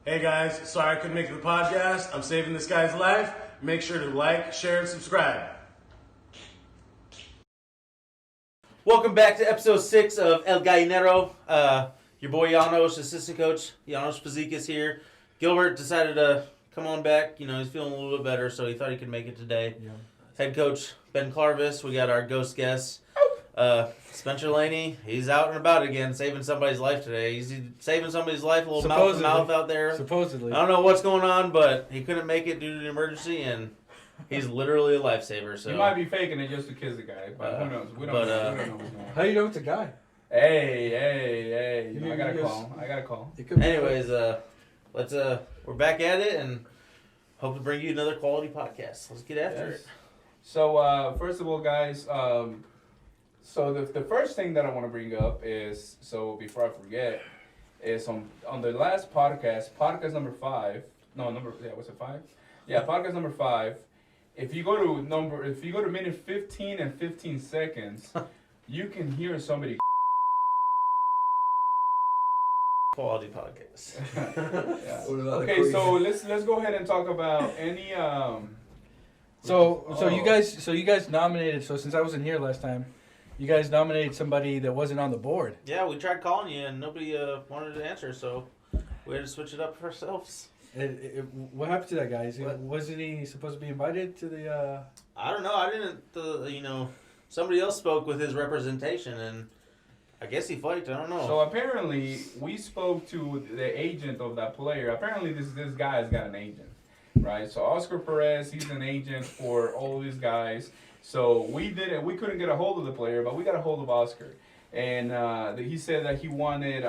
Hey guys, sorry I couldn't make it to the podcast. I'm saving this guy's life. Make sure to like, share, and subscribe. Welcome back to episode 6 of El Gallinero. Your boy Janos, assistant coach. Janos Pazikis here. Gilbert decided to come on back. You know, he's feeling a little bit better, so he thought he could make it today. Yeah. Head coach Ben Clarvis. We got our ghost guest. Spencer Laney, he's out and about again, saving somebody's life today. He's saving somebody's life, a little mouth to mouth out there. Supposedly. I don't know what's going on, but he couldn't make it due to the emergency, and he's literally a lifesaver. So he might be faking it just to kiss the guy, but who knows? We don't know what's going on. How you know it's a guy? Hey. You know, I gotta call. Anyways, we're back at it, and hope to bring you another quality podcast. Let's get after it. So, first of all, guys, so the first thing that I want to bring up is, so before I forget, is on the last podcast number 5. Was it 5? Yeah, podcast number 5. If you go to minute 15 and 15 seconds, you can hear somebody. Quality podcast. Yeah. Okay, so let's go ahead and talk about any So you guys nominated. So since I wasn't here last time, you guys nominated somebody that wasn't on the board. Yeah, we tried calling you and nobody wanted to answer, so we had to switch it up for ourselves. What happened to that guy? Wasn't he supposed to be invited to the? I don't know. I didn't. Somebody else spoke with his representation, and I guess he flaked. I don't know. So apparently, we spoke to the agent of that player. Apparently, this guy's got an agent, right? So Oscar Perez, he's an agent for all these guys. So we couldn't get a hold of the player, but we got a hold of Oscar, and he said that he wanted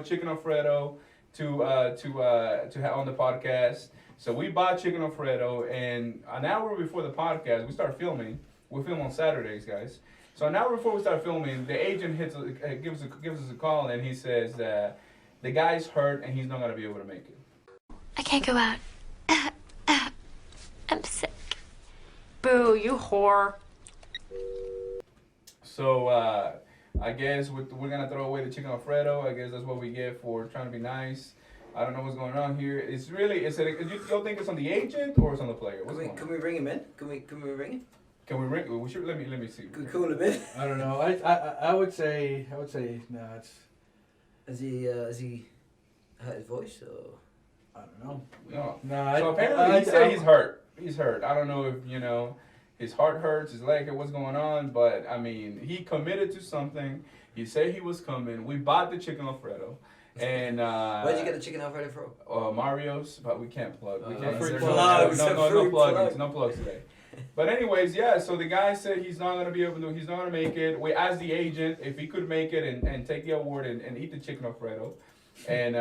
Chicken Alfredo to have on the podcast. So we bought Chicken Alfredo, and an hour before the podcast, we start filming. We film on Saturdays, guys. So an hour before we start filming, the agent gives us a call, and he says that the guy's hurt and he's not gonna be able to make it. I can't go out. I'm sick. Boo, you whore. So I guess we're gonna throw away the Chicken Alfredo. I guess that's what we get for trying to be nice. I don't know what's going on here. You don't think it's on the agent or it's on the player? Can we bring him in? Can we ring him? Can we ring? We should. Let me see. Can we call him in? I don't know. I would say no. It's. Has he hurt his voice or? I don't know. No. So apparently he said he's hurt. He's hurt. I don't know if his heart hurts, his leg, what's going on. But I mean, he committed to something. He said he was coming. We bought the Chicken Alfredo. And where'd you get the Chicken Alfredo from? Mario's, but we can't plug. We can't. No plugs today. But anyways, yeah. So the guy said he's not gonna make it. We asked the agent if he could make it and take the award and eat the Chicken Alfredo, and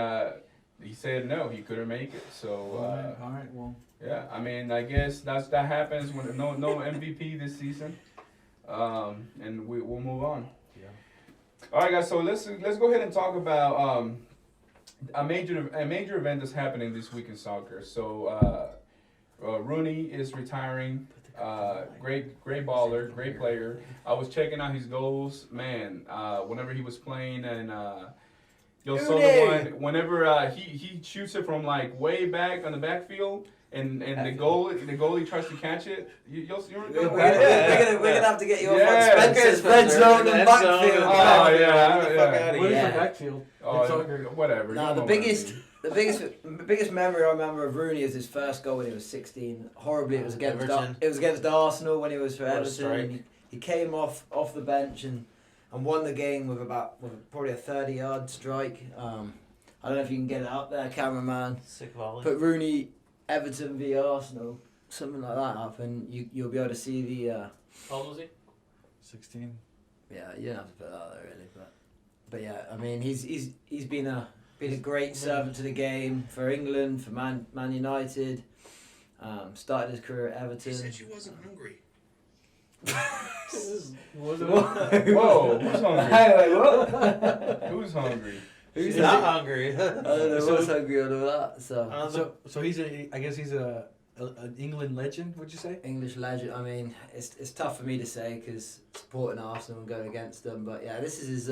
he said no, he couldn't make it. So all right, well. Yeah, I mean, I guess that happens when no MVP this season, and we'll move on. Yeah. All right, guys. So let's go ahead and talk about a major event that's happening this week in soccer. So Rooney is retiring. Great baller, great player. I was checking out his goals, man. Whenever he was playing, and you'll saw the one whenever he shoots it from like way back on the backfield. And the goalie tries to catch it. We're gonna have to get you off on Spencer's red zone and backfield. Oh yeah. What is the backfield? Oh, whatever. No, the biggest memory I remember of Rooney is his first goal when he was 16. Horribly, it was against Arsenal when he was for Everton. He came off the bench and won the game with probably a 30-yard strike. I don't know if you can get it up there, cameraman. Sick volley. Put Rooney. Everton v Arsenal, something like that up, and you'll be able to see the. How old was he? 16. Yeah, you don't have to put that out there really, but yeah, I mean he's been a great servant to the game for England, for Man United. Started his career at Everton. She said she wasn't hungry. Whoa, who's hungry? What? Who's hungry? Who's not hungry? I don't know what's hungry out of that. So he's an England legend, would you say? English legend. I mean, it's tough for me to say because supporting Arsenal and going against them. But yeah, this is his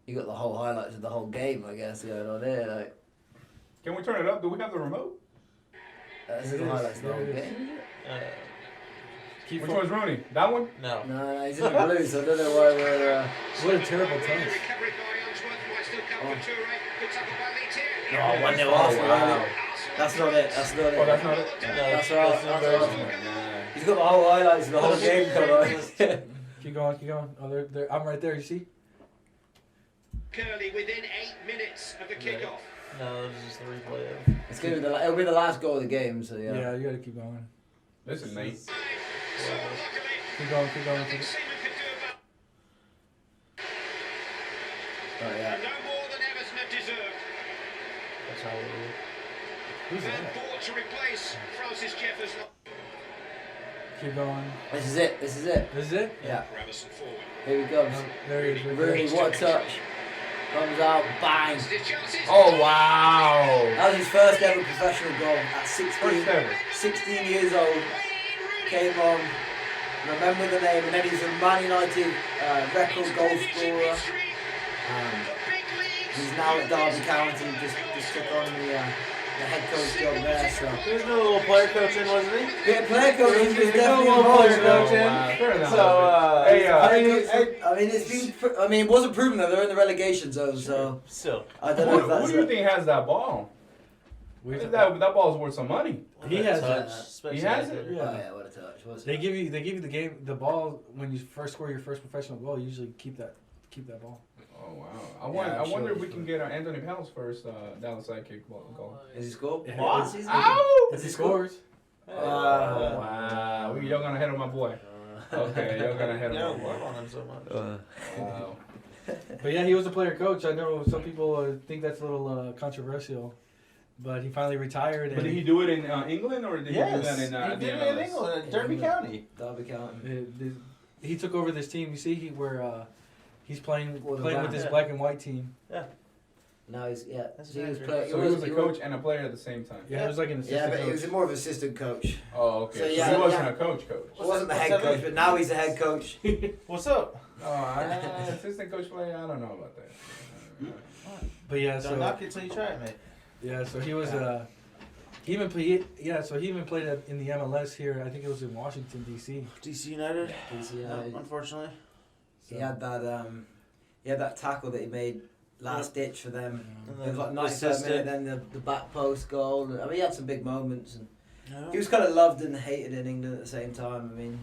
You got the whole highlights of the whole game, I guess, going on there. Like, Can we turn it up? Do we have the remote? this is the highlights of the whole game. Which one's Rooney? That one? No. No, he's in the blue, so I don't know why we're. What a terrible touch. No, 1-0 Arsenal. Wow. That's not it. That's not it. Oh, that's not it? That's right. That's Arsenal. He's got the whole highlights of the whole game come on. Keep going, keep going. Oh, they're, I'm right there, you see? Curly within 8 minutes of the kickoff. No, this is the replay of. It's gonna be it'll be the last goal of the game, so yeah. Yeah, you gotta keep going. Listen, mate. So luckily, Keep going, keep going. nothing Keep Seaman could do about Oh yeah. no more than Everton have deserved. That's how we do it. Who's Van that? bought to replace Francis Jeffers. Keep going. This is it. This is it. This is it? Yeah. Gravison forward. Here he comes. Oh, there he is. Right Rooney, there. what a touch. Comes out, bang. His chances. Oh, wow. That was his first ever professional goal at 16. First ever. 16 years old. Came on. Remember the name, and then he's a Man United record goal scorer. He's now at Derby County. Just took on the head coach job there. So He was doing a little player coaching, wasn't he? yeah, player coach. He was He's definitely doing a little player involved. coaching. Wow. Fair enough. So, Hey, I mean, it's been. I mean, it wasn't proven that they're in the relegation zone, so Still. I don't know if Who that's. do you think has that ball? That ball's worth some money. He has touch, it. especially He has right it? there. Oh yeah, what a touch! What's They give you the ball when you first score your first professional goal. You usually keep that ball. Oh, wow. I I'm wonder sure if we he's can get Anthony Pell's first Dallas sidekick goal. Is he scored? Yeah. What? Is Ow! If he scores, Oh, wow. You're going to hit on my boy. Okay, you're going to hit Yeah, on my love boy. on him so much. Wow. but yeah, he was a player coach. I know some people think that's a little controversial, but he finally retired. But And did he do it in England or did he do Yes, that in he did the it in MLS? England, in Derby County. Derby County. he took over this team. You see, he's playing Well, the with black- this yeah. black and white team. Now he's That's he was accurate. playing. So he was a coach and a player at the same time. Yeah, it was like an assistant Yeah, but coach. he was more of an assistant coach. Oh, okay. So, So, yeah, he wasn't yeah. a coach. He wasn't the what's head that coach, mean? but now he's a head coach. What's up? Oh, assistant coach player? I don't know about that. But yeah, Don't so knock it till you try it, mate. yeah, so he was he even played in the MLS here. I think it was in Washington D.C. DC United. United. Unfortunately. He had that tackle that he made last ditch for them. And It was like then 95 assisted. minutes, then the back post goal. I mean, he had some big moments, and Yeah. he was kind of loved and hated in England at the same time. I mean,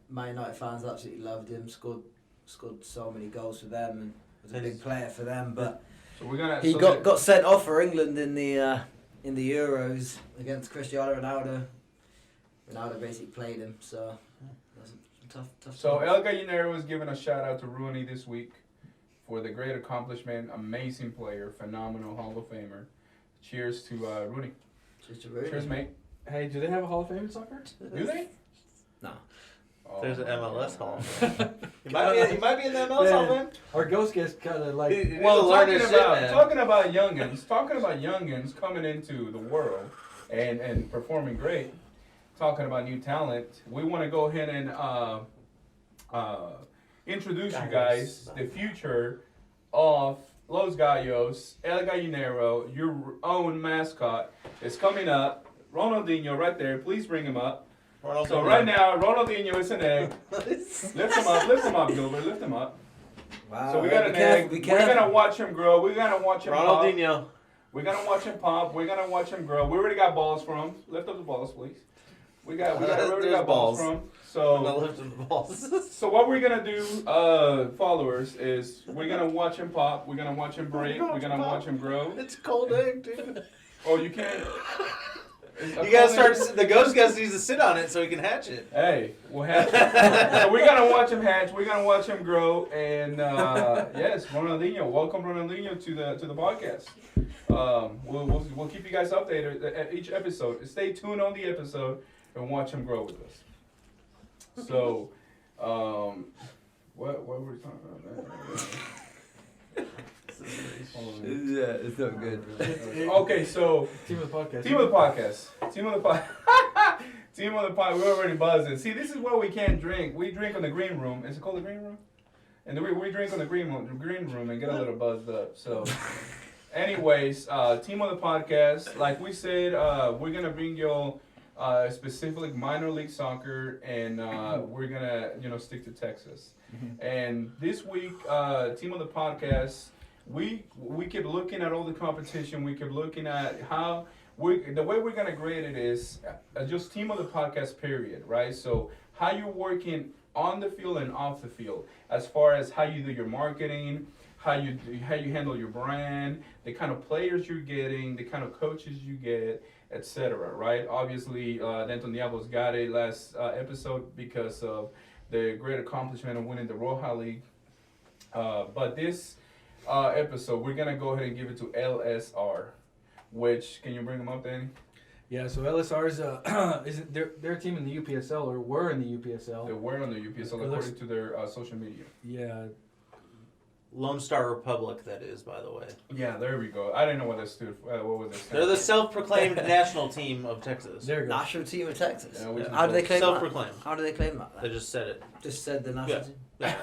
Man United fans absolutely loved him. Scored so many goals for them, and was a big player for them. But So we're gonna. he so got sent off for England in the Euros against Cristiano Ronaldo. Ronaldo basically played him, so that's a tough. So times. El Gallinero was giving a shout out to Rooney this week for the great accomplishment. Amazing player, phenomenal Hall of Famer. Cheers to Rooney. Just a Rooney. Cheers, mate. Hey, do they have a Hall of Fame in soccer? Do they? No. Oh, There's an my MLS God. Hall. He might be in the MLS Hall of Fame. Our ghost gets kind of like Well, learn his shit, man. talking about youngins coming into the world and performing great. Talking about new talent, we want to go ahead and introduce you guys the future of Los Gallos, El Gallinero, your own mascot is coming up. Ronaldinho right there, please bring him up. So right now, Ronaldinho is an egg. Lift him up, Gilbert, lift him up. Wow. So we got an egg. We're gonna watch him grow. We're gonna watch him pop. Ronaldinho. We're gonna watch him pop. We're gonna watch him grow. We already got balls for him. Lift up the balls, please. We already There's got balls balls. for him. I'm not So, lifting the balls. so what we're gonna do, followers, is we're gonna watch him pop. We're gonna watch him break. We're gonna watch him grow. It's a cold egg, dude. Oh, you can't. You gotta start. The ghost guy needs to sit on it so he can hatch it. Hey, we'll hatch it. So we're gonna watch him hatch. We're gonna watch him grow. And yes, Ronaldinho. Welcome, Ronaldinho, to the podcast. We'll keep you guys updated at each episode. Stay tuned on the episode and watch him grow with us. So, what were we talking about? Yeah, it's not good. Okay, so team of the podcast. Team of the podcast. Team of the pod. We're already buzzing. See, this is where we can't drink. We drink in the green room. Is it called the green room? And we drink on the green room and get a little buzzed up. So, anyways, team of the podcast. Like we said, we're gonna bring you specifically minor league soccer, and we're gonna stick to Texas. And this week, team of the podcast, we keep looking at all the competition. We keep looking at how the way we're gonna grade it is just team of the podcast period, right? So how you're working on the field and off the field, as far as how you do your marketing, how you handle your brand, the kind of players you're getting, the kind of coaches you get, etc. Right? Obviously, Denton Diablos got it last episode because of the great accomplishment of winning the Roja League. But this episode, we're gonna go ahead and give it to LSR. Which, can you bring them up, Danny? Yeah, so LSR's isn't their team in the UPSL, or were in the UPSL. They were on the UPSL according to their social media. Yeah. Lone Star Republic, that is, by the way. Yeah, there we go. I didn't know what that stood for. What was it? They're the self-proclaimed national team of Texas. There you go. National team of Texas. Yeah, How do they claim that? Self-proclaimed. How do they claim that? They just said it. Just said the national team. Yeah.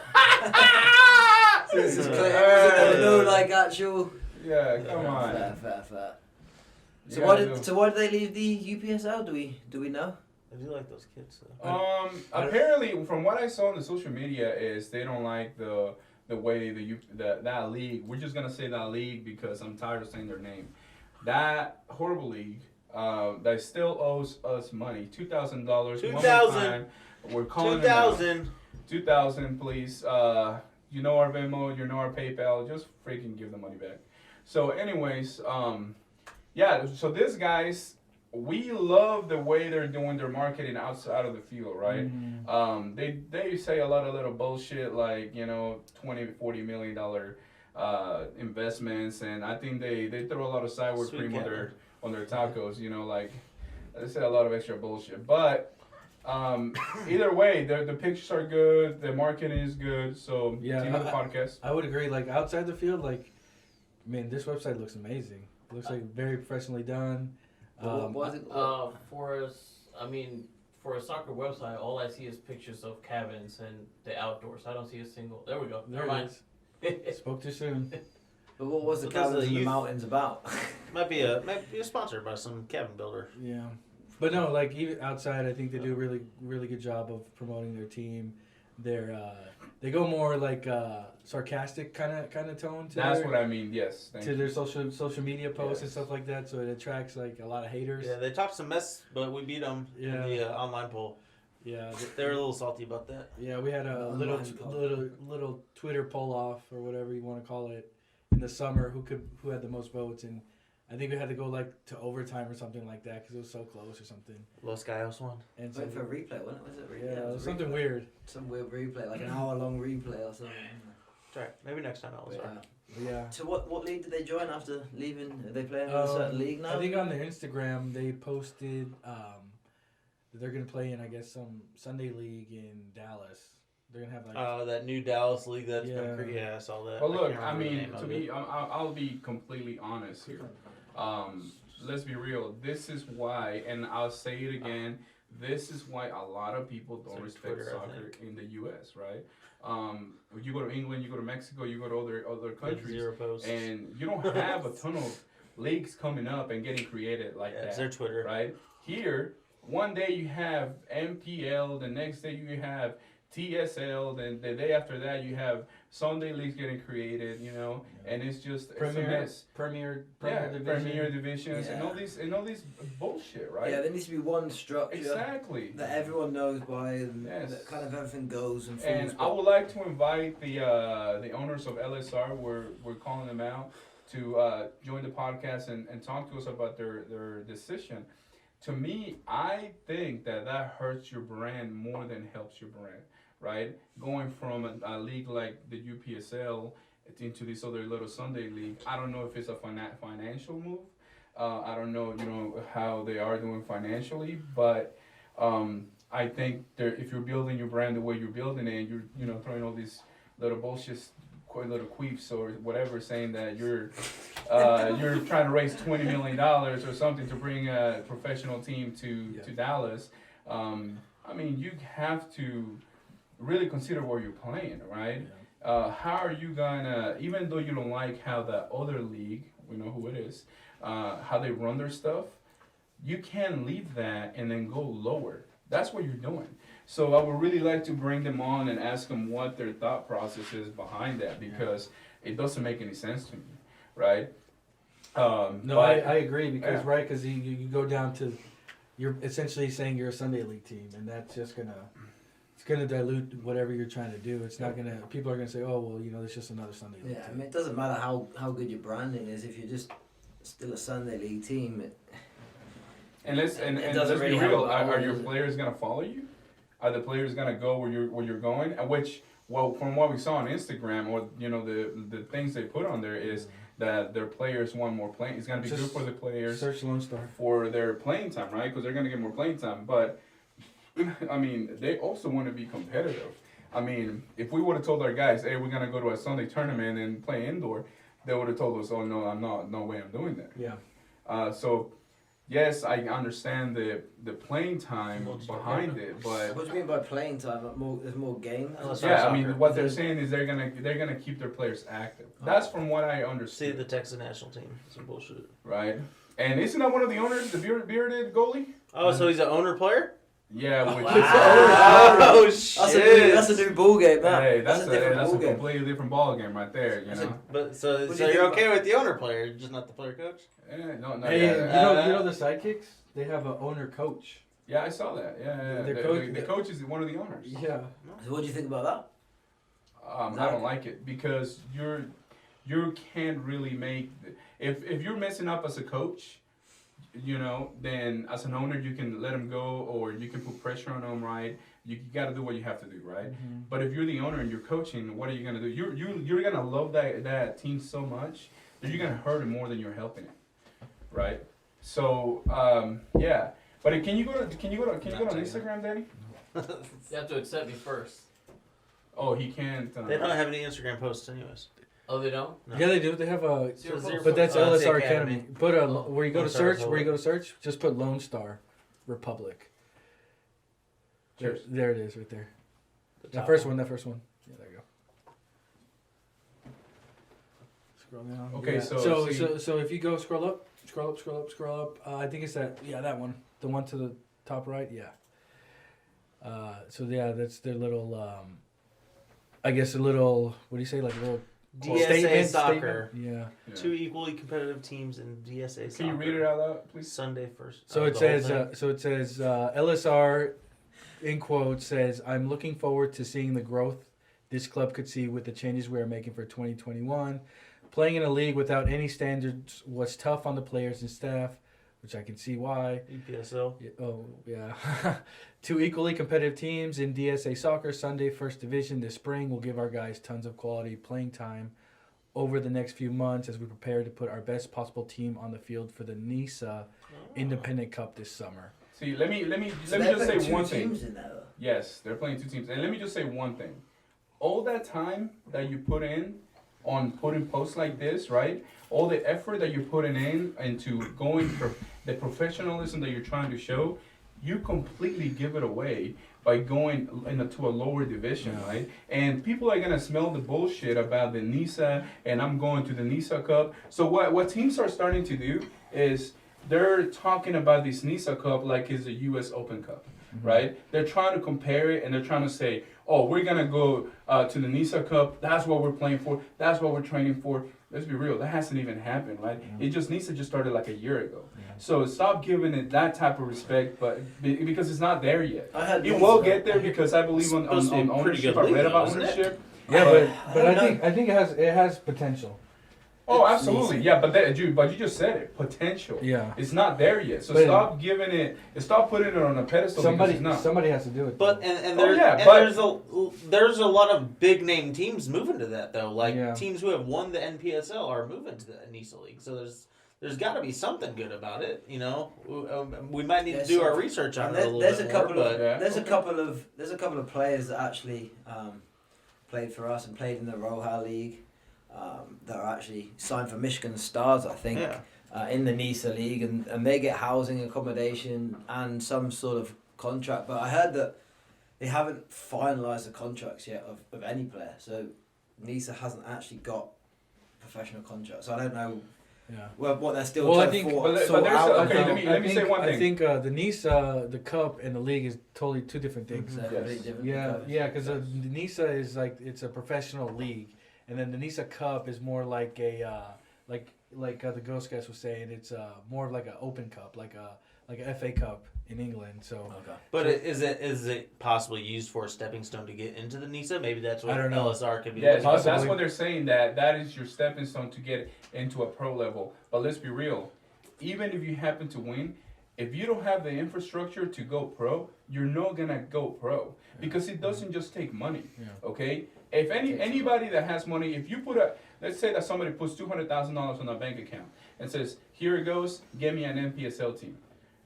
This is clear. No, like actual. Yeah, come on. Fair. So Yeah, why did they leave the UPSL? Do we know? I do like those kids, though. Apparently, from what I saw on the social media, is they don't like the way that league. We're just gonna say that league because I'm tired of saying their name. That horrible league that still owes us money, $2,000. $2,000. We're calling $2,000, please. You know our Venmo, you know our PayPal. Just freaking give the money back. So, anyways, yeah. So these guys, we love the way they're doing their marketing outside of the field, right? They say a lot of little bullshit like, $20, $40 million investments, and I think they throw a lot of sour cream on their tacos. Like they say a lot of extra bullshit. But either way, the pictures are good, the marketing is good. So Yeah, team of the podcast. I would agree. Like outside the field, this website looks amazing. It looks like very professionally done. What was it? For a soccer website, all I see is pictures of cabins and the outdoors. I don't see a single. There we go. There Never it mind. Spoke too soon. But what was the Because cabins the in the youth- mountains about? Might be a sponsor by some cabin builder. Yeah, but no, like even outside, I think they do a really, really good job of promoting their team. They go more like sarcastic kind of tone to That's what I mean. Yes. Thank you. their social media posts and Yes. stuff like that. So it attracts like a lot of haters. Yeah, they talked some mess, but we beat them in the online poll. Yeah, They were a little salty about that. yeah. We had a Online poll. little Twitter poll off or whatever you want to call it in the summer. Who had the most votes, and I think we had to go like to overtime or something like that because it was so close or something. Los Gallos won. And so Went for a replay, wasn't it? Was it replay? yeah, it was a something replay. weird. Some weird replay, like an hour-long replay or something. That's right. Maybe next time I'll start. Yeah. So what league did they join after leaving? Are they playing in a certain league now? I think on their Instagram they posted that they're gonna play in, I guess, some Sunday league in Dallas. They're gonna have like That new Dallas league that's Yeah. been created. Yeah, I saw that. But look, can't I remember the mean, name to of me, it. I'll be completely honest here. Let's be real. This is why, and I'll say it again, this is why a lot of people don't like respect Twitter, I soccer in the U.S., right? You go to England, you go to Mexico, you go to other countries, Zero posts. and you don't have a ton of leagues coming up and getting created like It's that, their Twitter. right? Here, one day you have NPL, the next day you have TSL, then the day after that you have Sunday leagues getting created, and it's just it's a mess. Premier division. Premier divisions and Yeah. all these bullshit, right? Yeah, there needs to be one structure Exactly. that everyone knows by, and Yes. that kind of everything goes and And falls. I would like to invite the owners of LSR. We're calling them out to join the podcast and talk to us about their decision. To me, I think that hurts your brand more than helps your brand, right? Going from a league like the UPSL into this other little Sunday league, I don't know if it's a financial move. I don't know, how they are doing financially, but I think if you're building your brand the way you're building it, and you're throwing all these little bullshit, little queefs or whatever, saying that you're trying to raise $20 million or something to bring a professional team to Dallas. I mean, you have to really consider where you're playing, right? how are you gonna, even though you don't like how the other league, we know who it is, how they run their stuff, you can't leave that and then go lower. That's what you're doing. So I would really like to bring them on and ask them what their thought process is behind that, because it doesn't make any sense to me, right? No, I agree because right, because you go down to, you're essentially saying you're a Sunday league team, and that's just gonna dilute whatever you're trying to do. It's not gonna. People are gonna say, oh well, it's just another Sunday league. Yeah, I team. mean, it doesn't matter how good your branding is if you're just still a Sunday league team. And let's be real. Are your players gonna follow you? Are the players gonna go where you're going? From what we saw on Instagram, or the things they put on there is that their players want more playing. It's gonna be good for the players. Search Lone Star for their playing time, right? Because they're gonna get more playing time. But I mean, they also want to be competitive. I mean, if we would have told our guys, "Hey, we're gonna go to a Sunday tournament and play indoor," they would have told us, "Oh no, I'm not. No way, I'm doing that." Yeah. So. Yes, I understand the playing time behind it, but what do you mean by playing time? There's more games. Yeah, I mean what they're saying is they're gonna keep their players active. That's from what I understand. See the Texas national team, some bullshit. Right, and isn't that one of the owners, the bearded goalie? Oh, so he's an owner player? Yeah. Oh shit! That's a new ball game, man. Hey, that's a completely different ball game right there. But so you're okay with the owner player, just not the player coach? No. Hey, you know the sidekicks? They have an owner coach. Yeah, I saw that. Yeah. The coach is one of the owners. Yeah. So what do you think about that? I don't like it because you can't really make if you're messing up as a coach, then as an owner you can let him go or you can put pressure on him, right? You got to do what you have to do, right? Mm-hmm. But if you're the owner and you're coaching, what are you gonna do? You're gonna love that team so much that you're gonna hurt it more than you're helping it, right? So yeah. But can you go on Instagram, Danny? You have to accept me first. Oh, he can't. They don't have any Instagram posts, anyways. Oh, they don't? No. Yeah, they do. They have a. Zero but that's LSR Academy. Put where you go to search. Where Where you go to search, just put Lone Star Republic. Cheers. There it is, right there. That first one. Yeah, there you go. Scroll down. Okay, yeah. So if you go scroll up. I think it's that one. The one to the top right. Yeah. So yeah, that's their little. I guess a little. What do you say? Like a little. DSA soccer. Yeah. 2 equally competitive teams in DSA soccer. Can you read it out loud, please? Sunday first. So it says. LSR, in quotes, says, "I'm looking forward to seeing the growth this club could see with the changes we are making for 2021. Playing in a league without any standards was tough on the players and staff, which I can see why. NPSL. Oh yeah." 2 equally competitive teams in DSA soccer, Sunday First Division this spring will give our guys tons of quality playing time over the next few months as we prepare to put our best possible team on the field for the NISA Independent Cup this summer. See, let me just say one thing. Teams in there. Yes, they're playing 2 teams, and let me just say one thing. All that time that you put in on putting posts like this, right? All the effort that you're putting into going for the professionalism that you're trying to show, you completely give it away by going into a lower division, right? And people are gonna smell the bullshit about the NISA, and I'm going to the NISA Cup. So what teams are starting to do is they're talking about this NISA Cup like it's a U.S. Open Cup, right? They're trying to compare it, and they're trying to say, oh, we're gonna go to the NISA Cup. That's what we're playing for. That's what we're training for. Let's be real. That hasn't even happened, right? NISA just started like a year ago. So stop giving it that type of respect, but because it's not there yet. It will get there because I believe on ownership. I read about ownership. Yeah, but I think it has potential. Oh, absolutely. Yeah, but you just said it. Potential. Yeah. It's not there yet. So stop giving it. Stop putting it on a pedestal. Somebody has to do it. But there's a lot of big name teams moving to that though. Like teams who have won the NPSL are moving to the NISA League. So there's got to be something good about it. We might need to do our research on it a little bit more. There's a couple of players that actually played for us and played in the Roja League. That are actually signed for Michigan Stars, I think, in the NISA League, and they get housing, accommodation, and some sort of contract. But I heard that they haven't finalised the contracts yet of any player. So Nisa hasn't actually got professional contracts. So I don't know Yeah. what they're still Well, I trying think- to But sort there's out. okay. Let me say one I thing. think the NISA, the Cup, and the league is totally two different things. They're completely different Yeah, covers. yeah, because the NISA is like it's a professional league, and then the NISA Cup is more like a like the Girl Scouts was saying, it's more of like an open cup, like a FA Cup in England. So, Okay. But is it possibly used for a stepping stone to get into the NISA? Maybe that's what I don't know. LSR could be. Yeah, looking that's for. Possibly. what they're saying. That is your stepping stone to get into a pro level. But let's be real. Even if you happen to win, if you don't have the infrastructure to go pro, you're not gonna go pro because it doesn't just take money. Yeah. Okay. If anybody that has money, if you put let's say that somebody puts $200,000 on a bank account and says, "Here it goes, get me an NPSL team,"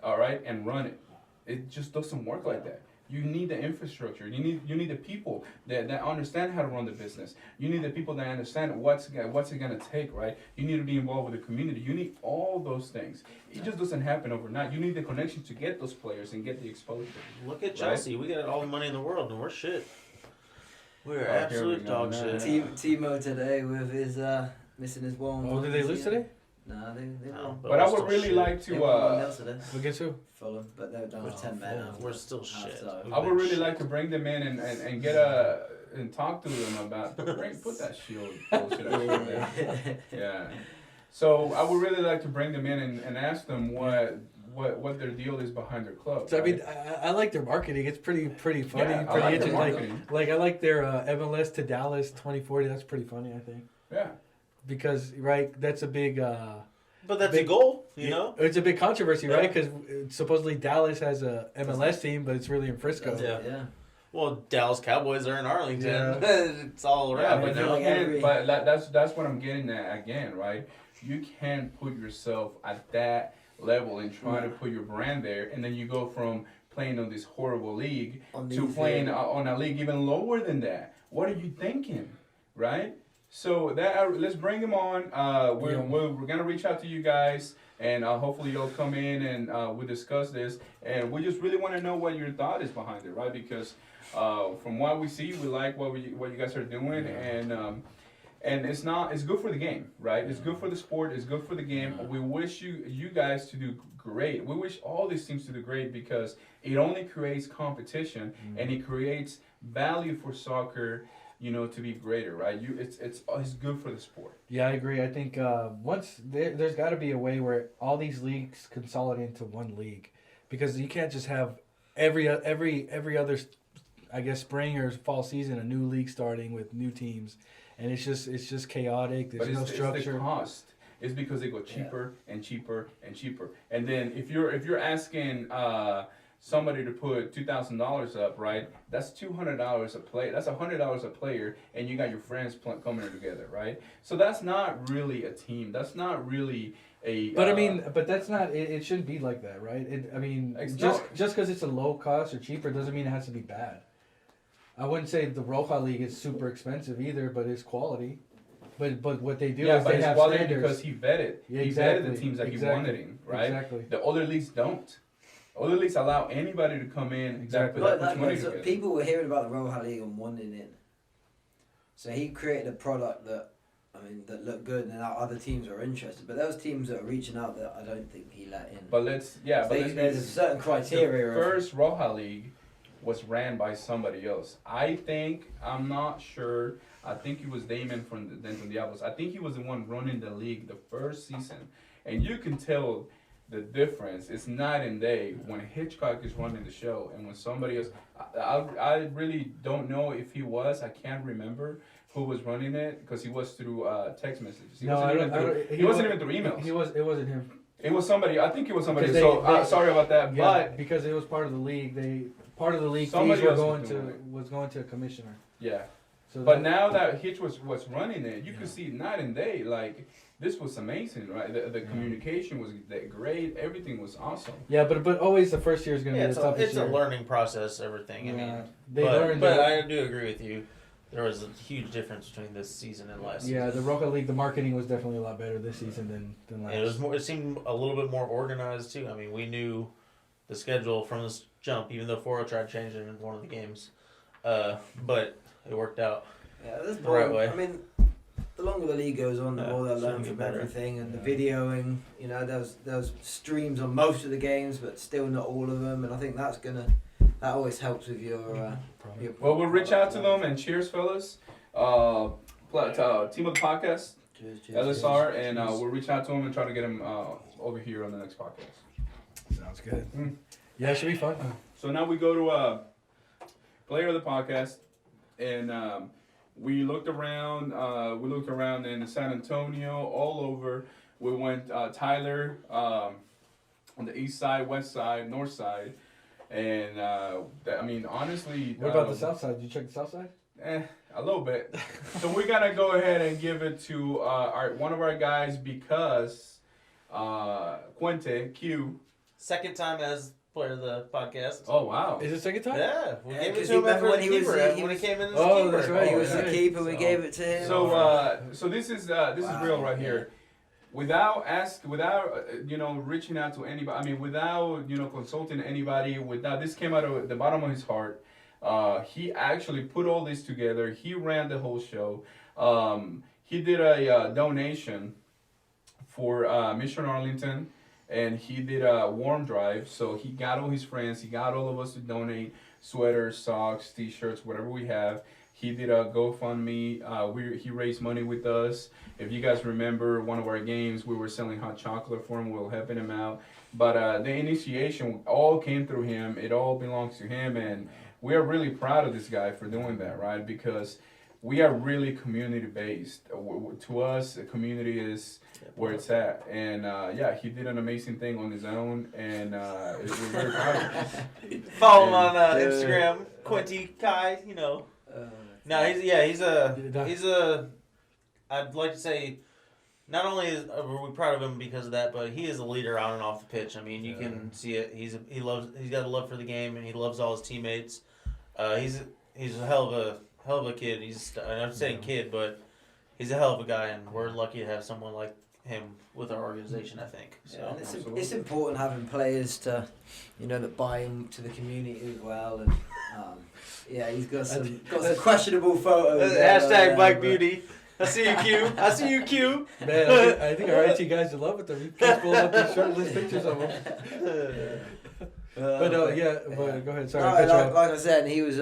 all right, and run it. It just doesn't work like that. You need the infrastructure. You need the people that understand how to run the business. You need the people that understand what's it gonna take, right? You need to be involved with the community. You need all those things. It just doesn't happen overnight. You need the connection to get those players and get the exposure. Look at Chelsea. We got all the money in the world, and we're shit. We're Oh, absolute here we go. dog No, shit. Timo today with his missing his one. oh, did they lose today? No, they No, won. but But I we're would still really shit. like They to. won 1-0 today. Against who? Fulham, but they're down to 10 men. We're still shit. So- I would really like to bring them in and get and talk to them about put that shield bullshit out there. Yeah. So I would really like to bring them in and ask them what their deal is behind their club. So I mean, right? I like their marketing. It's pretty funny, Yeah, I pretty like their interesting. marketing. Like I like their MLS to Dallas 2040. That's pretty funny, I think, Yeah. because that's a big. But that's Big- a goal, you know? It's a big controversy, Yeah. right? Because supposedly Dallas has a MLS team, but it's really in Frisco. Yeah. Well, Dallas Cowboys are in Arlington. Yeah. It's all Yeah, around, but, you know? that's what I'm getting at again, right? You can't put yourself at that level and try to put your brand there, and then you go from playing on this horrible league to playing on a league even lower than that. What are you thinking, right? So let's bring him on. We're gonna reach out to you guys, and hopefully you'll come in and we'll discuss this. And we just really want to know what your thought is behind it, right? Because from what we see, we like what you guys are doing, and it's good for the game, right? It's good for the sport. It's good for the game. We wish you guys to do great. We wish all these teams to do great because it only creates competition and it creates value for soccer. To be greater, right? It's good for the sport. Yeah, I agree. I think once there's got to be a way where all these leagues consolidate into one league, because you can't just have every other, I guess, spring or fall season a new league starting with new teams, and it's just chaotic. There's no structure. It's the cost. It's because they go cheaper and cheaper and cheaper. And then if you're asking somebody to put $2,000 up, right? That's $200 a play. That's $100 a player, and you got your friends coming together, right? So that's not really a team. That's not really a. But I mean, but that's not. It shouldn't be like that, right? Just because it's a low cost or cheaper doesn't mean it has to be bad. I wouldn't say the Roja League is super expensive either, but it's quality. But what they do is they have quality standards. because he vetted. Yeah, he vetted the teams that he wanted in, right? Exactly. The other leagues don't. Other leagues allow anybody to come in Exactly. that But puts money so together. people were hearing about the Roja League and wanting in. So he created a product that looked good, and now other teams are interested. But those teams that are reaching out, that I don't think he let in. But There's a certain criteria. The first Roja League was ran by somebody else. I'm not sure. I think it was Damon from the Diablos. I think he was the one running the league the first season, and you can tell the difference. It's night and day when Hitchcock is running the show and when somebody else. I really don't know if he was. I can't remember who was running it because he was through text messages. He wasn't even through emails. It wasn't him. It was somebody. I think it was somebody. Because Sorry about that. Yeah, But because it was part of the league, part of the league Somebody fees were else was going to a commissioner. yeah. So But now that Hitch was running it, you could see night and day. Like this was amazing, right? The communication was great. Everything was awesome. yeah, but always the first year is going to be the toughest it's year. a learning process, everything. I mean, they learned. But I do agree with you. There was a huge difference between this season and last season. Yeah, the Roja League, the marketing was definitely a lot better this season than last. And it was more. It seemed a little bit more organized too. I mean, we knew the schedule from this jump, even though Foro tried changing in one of the games, but it worked out. Yeah, there's The right way. I mean, the longer the league goes on, the more they'll learn from everything, and the videoing. You know, there's streams on most of the games, but still not all of them. And I think that always helps with your. Well, we'll reach out to them and cheers, fellas. Team of the podcast, Cheers, LSR, and we'll reach out to them and try to get them over here on the next podcast. Sounds good. Yeah, it should be fun. So now we go to player of the podcast, and we looked around. In San Antonio, all over. We went Tyler on the east side, west side, north side, and I mean honestly. What about the south side? Did you check the south side? A little bit. So we're gonna go ahead and give it to one of our guys because Quente Q. Second time as player of the podcast. Oh wow! Is it second time? Yeah, we gave it because to him after when the he was keeper. When he came in as Oh, keeper. that's right. He was the Yeah. keeper. We gave it to him. So this is real right here. Without reaching out to anybody. I mean, without consulting anybody. This came out of the bottom of his heart. He actually put all this together. He ran the whole show. He did a donation for Mission Arlington, and he did a warm drive. So he got all his friends. He got all of us to donate sweaters, socks, T-shirts, whatever we have. He did a GoFundMe. He raised money with us. If you guys remember one of our games, we were selling hot chocolate for him. We were helping him out. But the initiation all came through him. It all belongs to him, and we are really proud of this guy for doing that, right? Because we are really community-based. To us, the community is where it's at. And, he did an amazing thing on his own, and we're very proud of him. Follow him on Instagram, Quinty Kai. No, he's a. I'd like to say, not only are we proud of him because of that, but he is a leader on and off the pitch. I mean, you can see it. He's got a love for the game, and he loves all his teammates. He's a hell of a kid. I'm saying kid, but he's a hell of a guy, and we're lucky to have someone like him with our organization, I think. So it's important having players to, that buy into the community as well. And he's got some questionable photos. Hashtag Black Beauty. I see you, Q. I see you, Q. Man, I think our IT guys would love it. He keeps pulling up these shirtless pictures of him. But go ahead. Sorry. Like I said, he was.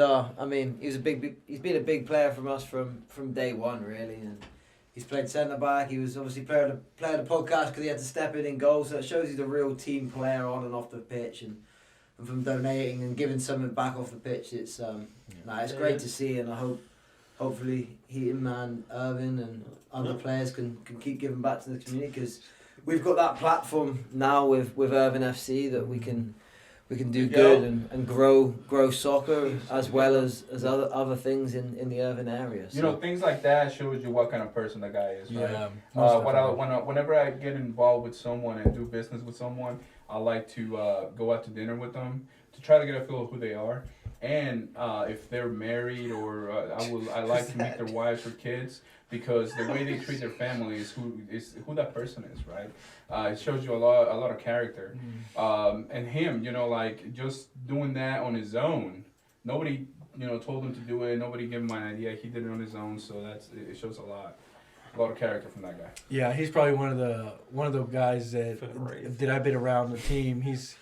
He's been a big player from us from day one, really, and he's played centre back. He was obviously player of the podcast because he had to step in goal. So it shows he's a real team player on and off the pitch, and from donating and giving something back off the pitch, it's great to see, and hopefully him and Irvin and other players can keep giving back to the community because we've got that platform now with Irvin FC that we can do good and grow soccer as well as other things in the Irvin area. So. Things like that shows you what kind of person the guy is, right? Whenever I get involved with someone and do business with someone, I like to go out to dinner with them to try to get a feel of who they are. And if they're married, or I like to meet their wives or kids, because the way they treat their family is who that person is, right? It shows you a lot of character. And him, just doing that on his own. Nobody, told him to do it. Nobody gave him an idea. He did it on his own. So it shows a lot of character from that guy. Yeah, he's probably one of the guys that I've been around the team. He's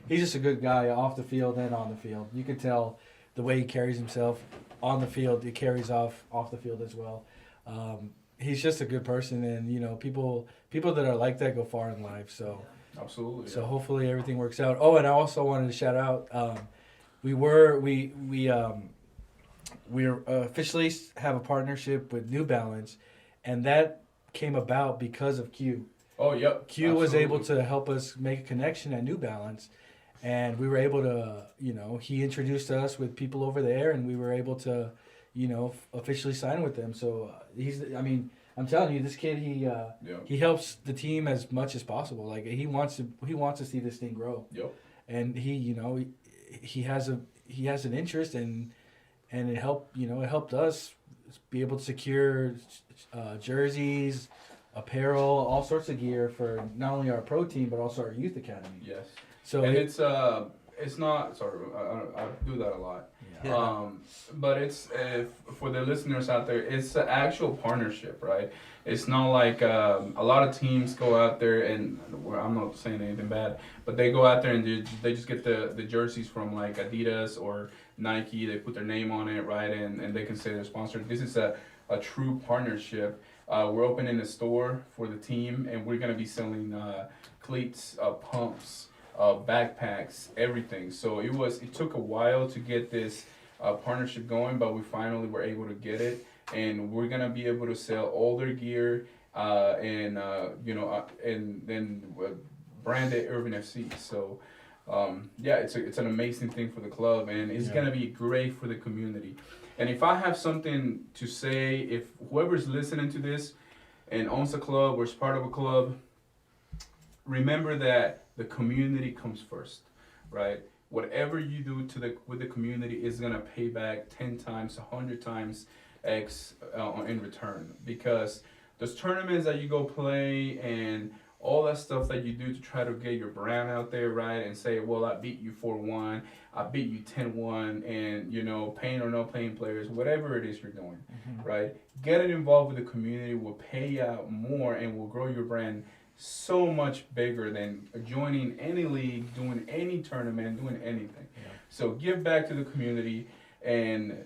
just a good guy off the field and on the field. You can tell the way he carries himself on the field. It carries off the field as well. He's just a good person, and people that are like that go far in life. So absolutely. So hopefully everything works out. Oh, and I also wanted to shout out. We officially have a partnership with New Balance. And that came about because of Q. Oh, yep. Q was able to help us make a connection at New Balance. And we were able to, he introduced us with people over there, and we were able to, officially sign with them. So I'm telling you, this kid, he helps the team as much as possible. Like he wants to see this thing grow. Yep. And he has an interest, and it helped us be able to secure jerseys, apparel, all sorts of gear for not only our pro team but also our youth academy. Yes. So and it's not. Sorry, I do that a lot. Yeah. But it's for the listeners out there, it's an actual partnership, right? It's not like a lot of teams go out there and I'm not saying anything bad, but they go out there and they just get the jerseys from like Adidas or Nike. They put their name on it, right, and they can say they're sponsored. This is a true partnership. We're opening a store for the team, and we're gonna be selling cleats, pumps, backpacks, everything. So it took a while to get this partnership going, but we finally were able to get it, and we're gonna be able to sell all their gear and then brand it Irving FC. So it's an amazing thing for the club, and it's gonna be great for the community. And if I have something to say, if whoever's listening to this and owns a club or is part of a club, remember that the community comes first, right? Whatever you do with the community is gonna pay back 10 times, 100 times X in return. Because those tournaments that you go play and all that stuff that you do to try to get your brand out there, right? And say, well, I beat you 4-1, I beat you 10-1, and, paying or no paying players, whatever it is you're doing, right? Getting involved with the community will pay out more and will grow your brand so much bigger than joining any league, doing any tournament, doing anything. Yeah. So give back to the community, and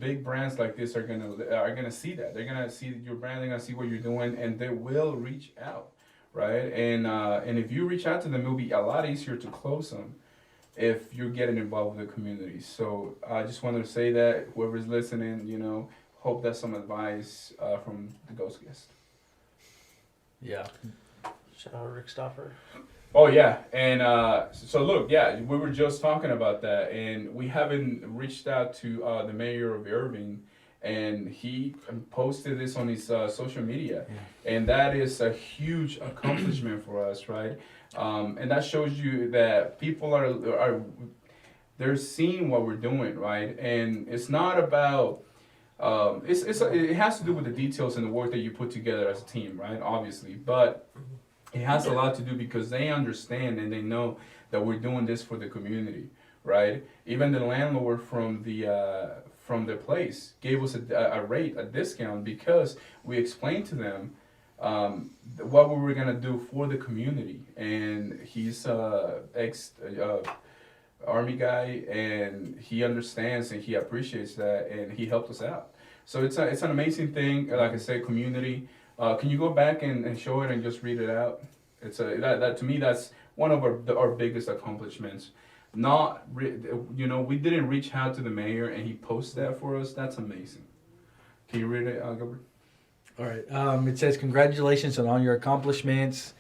big brands like this are gonna see that. They're gonna see your brand, they're gonna see what you're doing, and they will reach out, right? And if you reach out to them, it'll be a lot easier to close them if you're getting involved with the community. So I just wanted to say that whoever's listening, hope that's some advice from the Ghost Guest. Yeah. Shout out Rick Stoffer. Oh yeah, and so look, we were just talking about that, and we haven't reached out to the mayor of Irving, and he posted this on his social media, and that is a huge accomplishment for us, right? And that shows you that people are they're seeing what we're doing, right? And it's not about it has to do with the details and the work that you put together as a team, right? Obviously, but it has a lot to do because they understand and they know that we're doing this for the community, right? Even the landlord from the place gave us a discount because we explained to them what we were gonna do for the community. And he's ex Army guy, and he understands and he appreciates that, and he helped us out. So it's an amazing thing. Like I said, community. Can you go back and show it and just read it out? It's that to me, that's one of our biggest accomplishments. We didn't reach out to the mayor and he posted that for us. That's amazing. Can you read it, Gilbert? All right. It says, congratulations on all your accomplishments.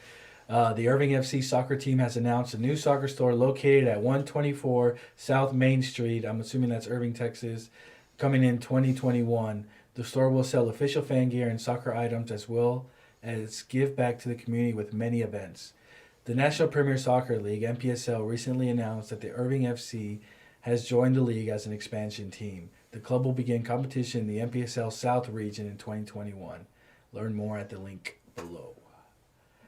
The Irving FC soccer team has announced a new soccer store located at 124 South Main Street. I'm assuming that's Irving, Texas, coming in 2021. The store will sell official fan gear and soccer items as well as give back to the community with many events. The National Premier Soccer League, NPSL, recently announced that the Irving FC has joined the league as an expansion team. The club will begin competition in the NPSL South region in 2021. Learn more at the link below.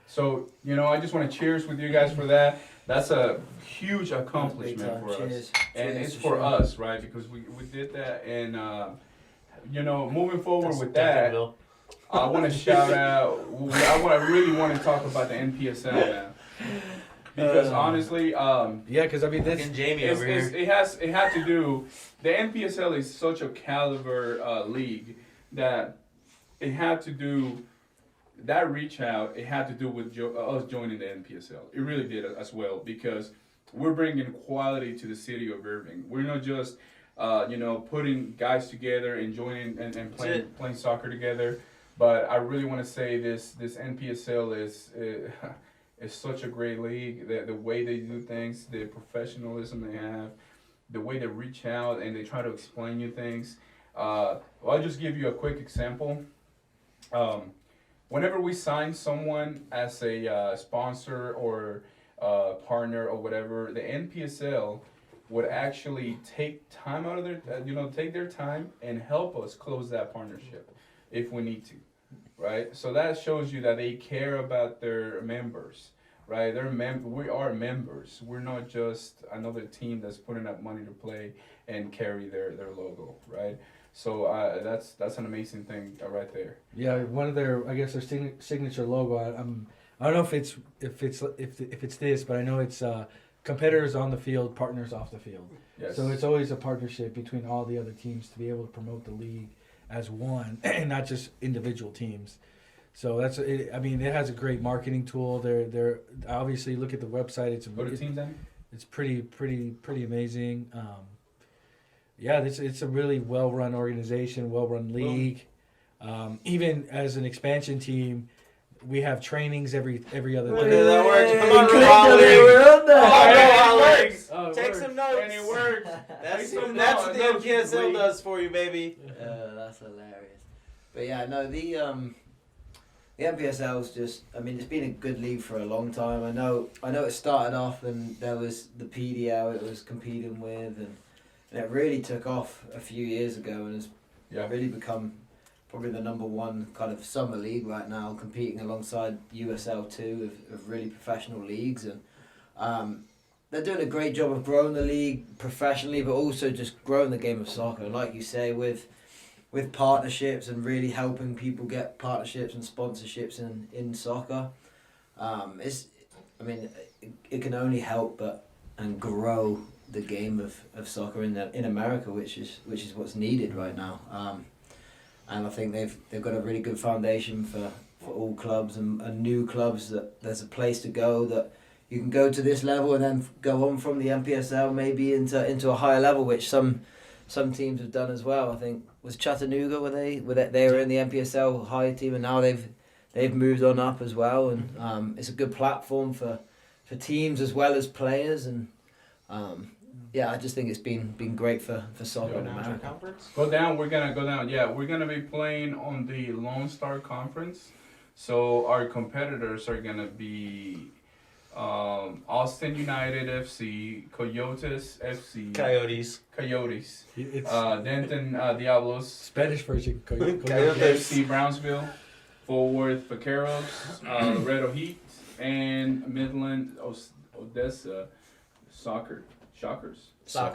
So, I just want to cheers with you guys for that. That's a huge accomplishment for us. And it's for us, right? Because we did that, and moving forward with that, I want to shout out. I really want to talk about the NPSL now, because honestly, because I mean, this Jamie over here. It had to do. The NPSL is such a caliber league that it had to do. That reach out, it had to do with us joining the NPSL. It really did as well, because we're bringing quality to the city of Irving. We're not just putting guys together and joining and playing soccer together. But I really want to say this NPSL is such a great league. The way they do things, the professionalism they have, the way they reach out and they try to explain you things. I'll just give you a quick example. Whenever we sign someone as a sponsor or partner or whatever, the NPSL would actually take time out of take their time and help us close that partnership if we need to, right? So that shows you that they care about their members, right? We are members. We're not just another team that's putting up money to play and carry their logo, right? So that's an amazing thing right there. Yeah, one of their signature logo. I don't know if it's this, but I know it's competitors on the field, partners off the field. Yes. So it's always a partnership between all the other teams to be able to promote the league as one and not just individual teams. So it has a great marketing tool. They're obviously look at the website. It's pretty amazing. It's a really well-run organization, well-run league. Even as an expansion team, we have trainings every other Look day. at that works. Come on, Alex. Take some notes. And it works. That's what the NPSL does for you, baby. That's hilarious. But yeah, no, the NPSL's just, it's been a good league for a long time. I know it started off and there was the PDL it was competing with, and it really took off a few years ago and has really become probably the number one kind of summer league right now, competing alongside USL2 of really professional leagues. And they're doing a great job of growing the league professionally, but also just growing the game of soccer. Like you say, with partnerships and really helping people get partnerships and sponsorships in soccer. It can only help and grow the game of soccer in America, which is what's needed right now. And I think they've got a really good foundation for all clubs and new clubs, that there's a place to go, that you can go to this level and then go on from the NPSL maybe into a higher level, which some teams have done as well. I think was Chattanooga they were in the NPSL high team, and now they've moved on up as well, and it's a good platform for teams as well as players, and I just think it's been great for soccer in America. We're gonna go down. Yeah, we're gonna be playing on the Lone Star Conference. So our competitors are gonna be Austin United FC, Coyotes FC, Coyotes, Denton Diablos, Spanish version, Coyotes FC, Brownsville, Fort Worth Vaqueros, Red Heat, and Midland Odessa Shockers. So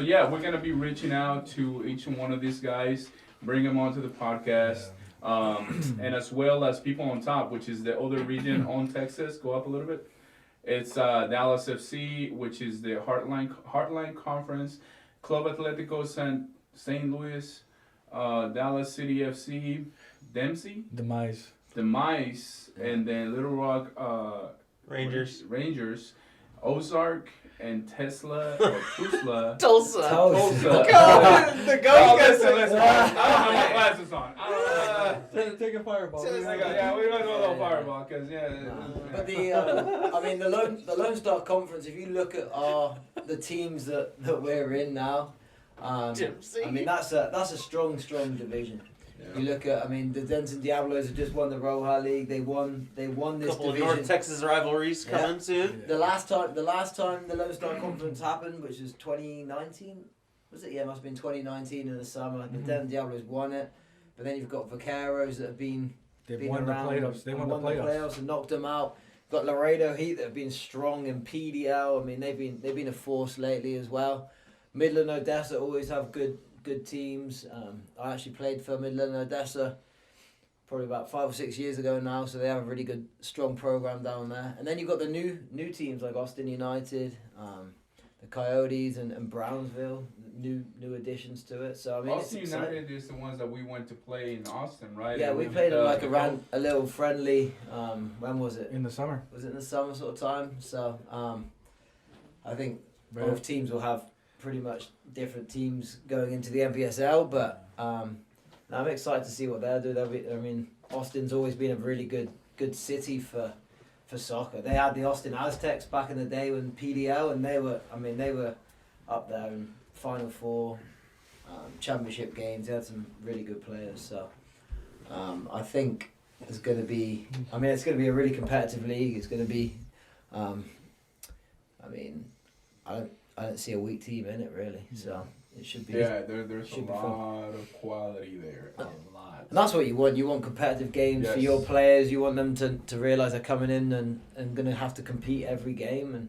yeah, we're gonna be reaching out to each one of these guys, bring them onto the podcast, and as well as people on top, which is the other region on Texas. Go up a little bit. It's Dallas FC, which is the Heartline Conference, Club Atlético St. Louis, Dallas City FC, Dempsey, Demise, and then Little Rock Rangers, Ozark, and Tulsa. Tulsa. The ghost gets to listen. I don't have my glasses on. Take a fireball. We're gonna do a little fireball because But the Lone Star Conference, if you look at the teams that we're in now, that's a strong division. Yeah. You look at, the Denton Diablos have just won the Roja League. They won this couple division. Of North Texas rivalries coming soon. The last time the Lone Star Conference happened, which was 2019, was it? Yeah, it must have been 2019 in the summer. The Denton Diablos won it, but then you've got Vaqueros that have been won around the playoffs. They won the playoffs and knocked them out. Got Laredo Heat that have been strong in PDL. They've been a force lately as well. Midland Odessa always have good teams. I actually played for Midland Odessa probably about 5 or 6 years ago now, so they have a really good, strong program down there. And then you've got the new teams like Austin United, the Coyotes, and Brownsville, new additions to it. So Austin United is the ones that we went to play in Austin, right? Yeah, we played a little friendly. When was it? In the summer. Was it in the summer sort of time? So I think both teams will have pretty much different teams going into the NPSL, but I'm excited to see what they'll do. Austin's always been a really good city for soccer. They had the Austin Aztecs back in the day when PDL, and they were up there in Final Four, championship games. They had some really good players. So I think it's going to be. It's going to be a really competitive league. It's going to be. I don't see a weak team in it really. So it should be. Yeah, there's a should be fun. lot of quality there. A lot. And that's what you want. You want competitive games for Yes. your players. You want them to realise they're coming in and going to have to compete every game,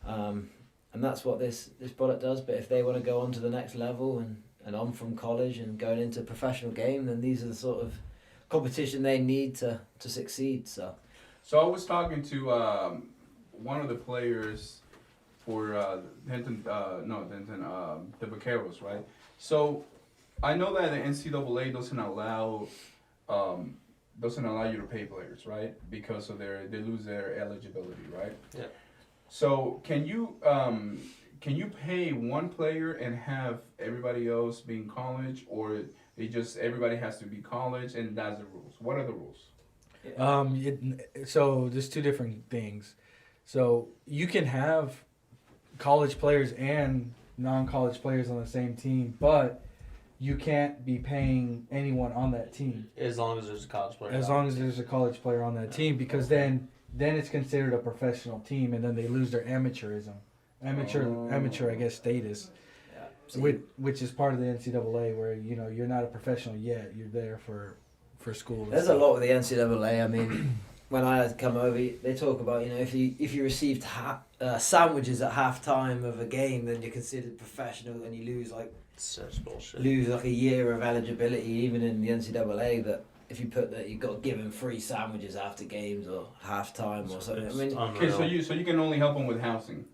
and that's what this product does. But if they want to go on to the next level and on from college and going into a professional game, then these are the sort of competition they need to succeed. So I was talking to one of the players for Denton, the Vaqueros, right? So I know that the NCAA doesn't allow you to pay players, right? Because of they lose their eligibility, right? Yeah. So can you pay one player and have everybody else be in college, or everybody has to be college and that's the rules? What are the rules? So there's two different things. So you can have college players and non-college players on the same team, but you can't be paying anyone on that team. As long as there's a college player. As long as there's a college player on that team, because then it's considered a professional team, and then they lose their amateurism, amateur, I guess, status, which is part of the NCAA, where you're not a professional yet. You're there for school. there's a lot with the NCAA. I mean, when I had to come over, they talk about if you received sandwiches at halftime of a game, then you're considered professional, and you lose such bullshit. a year of eligibility, even in the NCAA. That if you put that you've got to give them free sandwiches after games or halftime or something. I mean, Okay, so you can only help them with housing.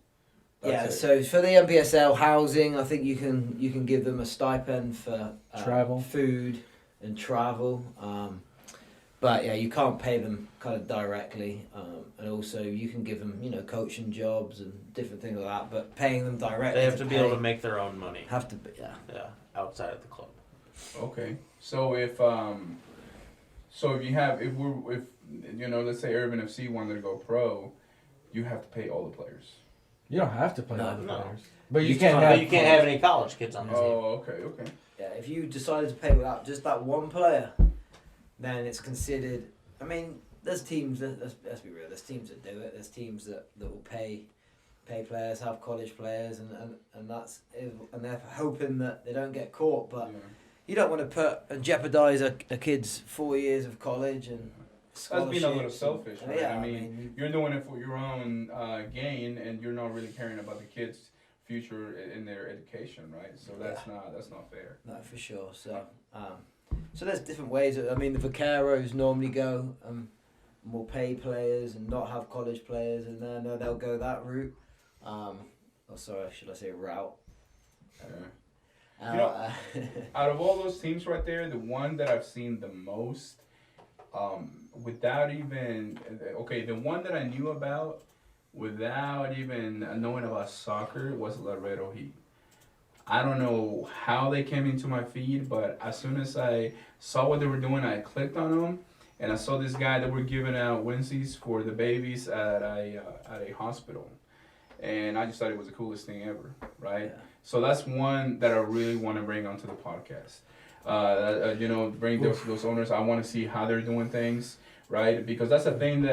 That's it. So for the NPSL housing, I think you can give them a stipend for Travel. food, and travel. But yeah, you can't pay them kind of directly, and also you can give them coaching jobs and different things like that. But paying them directly, They have to be able to make their own money. Have to be, yeah. Yeah, outside of the club. Okay, so if let's say Urban FC wanted to go pro, you have to pay all the players. You don't have to play all the No. players, but You can't have any college kids on the team. Oh, okay. Yeah, if you decided to pay without just that one player, then it's considered. I mean, there's teams. Let's be real. There's teams that do it. There's teams that will pay players, have college players, and they're hoping that they don't get caught. But Yeah. you don't want to put and jeopardize a kid's 4 years of college and That's being a little scholarships. selfish, right? Yeah, I mean, you're doing it for your own gain, and you're not really caring about the kids' future in their education, right? So that's not fair. No, for sure. So there's different ways. I mean, the Vaqueros normally go will pay players and not have college players, and then they'll go that route. Should I say route? Yeah. Out of all those teams right there, the one that I've seen the most, the one that I knew about without even knowing about soccer was Laredo Heat. I don't know how they came into my feed, but as soon as I saw what they were doing, I clicked on them, and I saw this guy that were giving out Wednesdays for the babies at a hospital, and I just thought it was the coolest thing ever, right? Yeah. So that's one that I really want to bring onto the podcast. Bring those owners. I want to see how they're doing things, right? Because that's a thing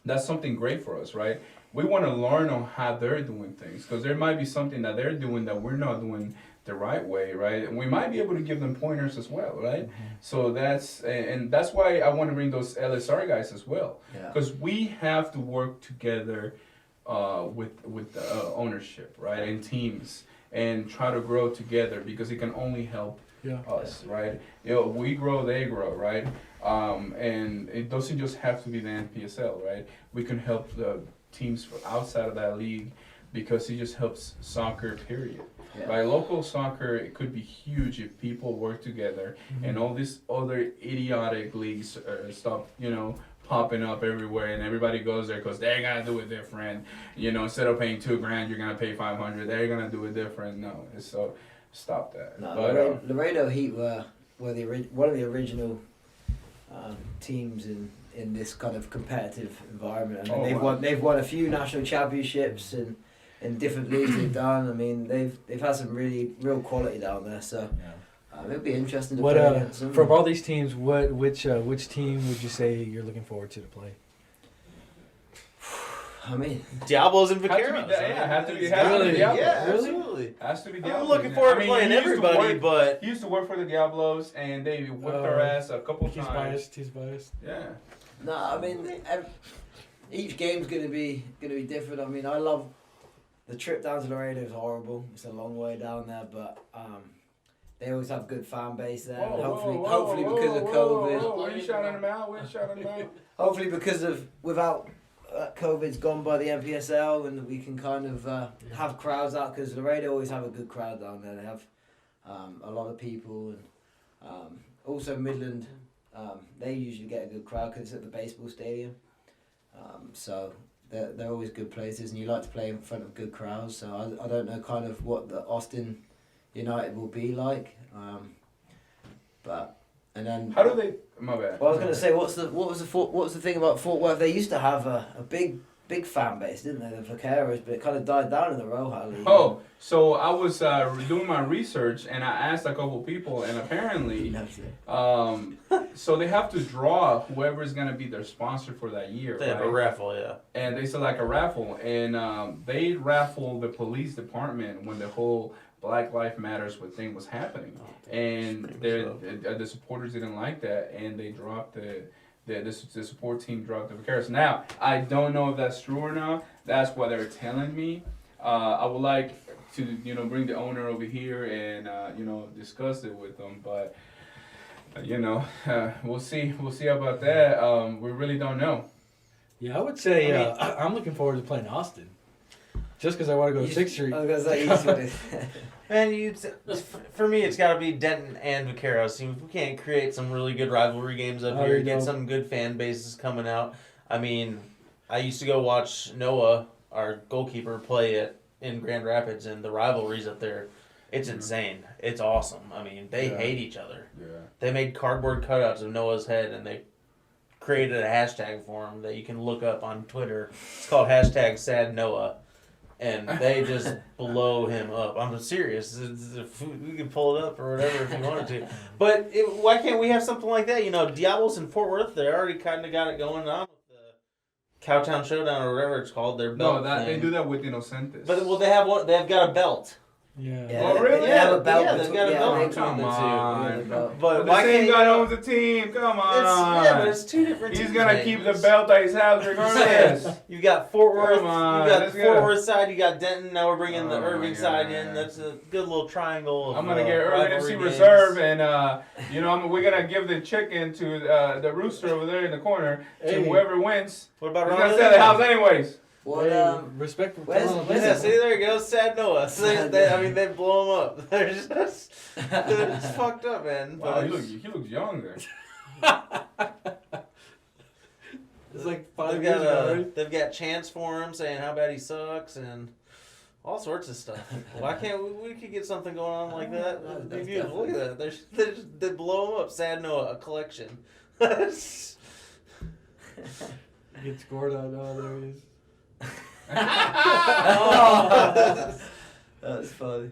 that's something great for us, right? We want to learn on how they're doing things, because there might be something that they're doing that we're not doing the right way, right? And we might be able to give them pointers as well, right? Mm-hmm. So that's why I want to bring those LSR guys as well, because we have to work together with ownership, right, and teams, and try to grow together, because it can only help us, right? We grow, they grow, right? And it doesn't just have to be the NPSL, right? We can help the teams outside of that league, because it just helps soccer, period. Right? Local soccer, it could be huge if people work together, and all these other idiotic leagues stop, popping up everywhere, and everybody goes there because they're gonna do it different. Instead of paying $2,000, you're gonna pay $500. They're gonna do it different. No, so stop that. No, but, Laredo Heat were one of the original teams in this kind of competitive environment. I mean, they've won a few national championships in different leagues they've done. I mean, they've had some real quality down there. So it'll be interesting to play against them. From all these teams, which team would you say you're looking forward to play? I mean, Diablos and Has to be Vaqueros. yeah, has to be Really? Diablos. Yeah, Really? absolutely. Has to be I'm Diablos. looking forward to I mean, playing he used to everybody, work- but He used to work for the Diablos, and they whipped their ass a couple He's times. biased. Yeah. no, I mean, each game's gonna be different. I mean, I love the trip down to Laredo is horrible. It's a long way down there, but they always have good fan base there. And hopefully because of COVID. Why are you shouting them out? Why are you shouting them out? Hopefully because of without COVID's gone by the NPSL and we can kind of have crowds out because Laredo always have a good crowd down there. They have a lot of people and also Midland. They usually get a good crowd because it's at the baseball stadium. So they're always good places and you like to play in front of good crowds. So I don't know kind of what the Austin United will be like. But and then How do they? My bad. well, I was going to say, what was the thing about Fort Worth? They used to have a big fan base, didn't they? The Vaqueros, but it kind of died down in the Roja League. Oh, so I was doing my research and I asked a couple people, and apparently, so they have to draw whoever's gonna be their sponsor for that year. they have a right? raffle, yeah. And they select a raffle, and they raffle the police department when the whole Black Lives Matters thing was happening, and the supporters didn't like that, and they dropped the support team dropped the Vaqueros. Now I don't know if that's true or not. That's what they're telling me. I would like to bring the owner over here and discuss it with them, but we'll see about that. We really don't know. Yeah, I would say I'm looking forward to playing Austin. Just because I want to go to 6th Street. I was going to say, And for me, it's got to be Denton and Vaqueros. See, if we can't create some really good rivalry games up here, get some good fan bases coming out. I mean, I used to go watch Noah, our goalkeeper, play it in Grand Rapids, and the rivalries up there, it's insane. It's awesome. I mean, they hate each other. Yeah. They made cardboard cutouts of Noah's head, and they created a hashtag for him that you can look up on Twitter. It's called #SadNoah. And they just blow him up. I'm serious. We can pull it up or whatever if you wanted to. But why can't we have something like that? Diablos in Fort Worth, they already kind of got it going on with the Cowtown Showdown or whatever it's called. Their belt thing. They do that with Inocentes. But they have one. They've got a belt. Yeah. Oh, really? They have a belt. Yeah, they've got a belt between come the on. two. But But the why same can't guy owns the team. Come on. but it's two different He's teams, gonna man. keep the belt at his house regardless. You got Fort Worth. Come on, You got let's the Fort go. Worth side. You got Denton. Now we're bringing the Oh, Irving my side in. God. That's a good little triangle. Of, I'm gonna get Irving rivalry FC games. Reserve, and we're gonna give the chicken to the rooster over there in the corner to Hey. whoever wins. What about He's Ronald? gonna sell the house anyways. what, respect for where's- Colin. where's Yeah, his- see, there you go. Sad Noah. So they blow him up. They're just fucked up, man. Wow, But he looks young there. It's like 5 they've years ago, right? got got chants for him saying how bad he sucks and all sorts of stuff. Why can't we could get something going on like that? No, It'd be that's beautiful. Look at that. They blow him up. Sad Noah, a collection. Get scored on. Oh, there he is. That's funny.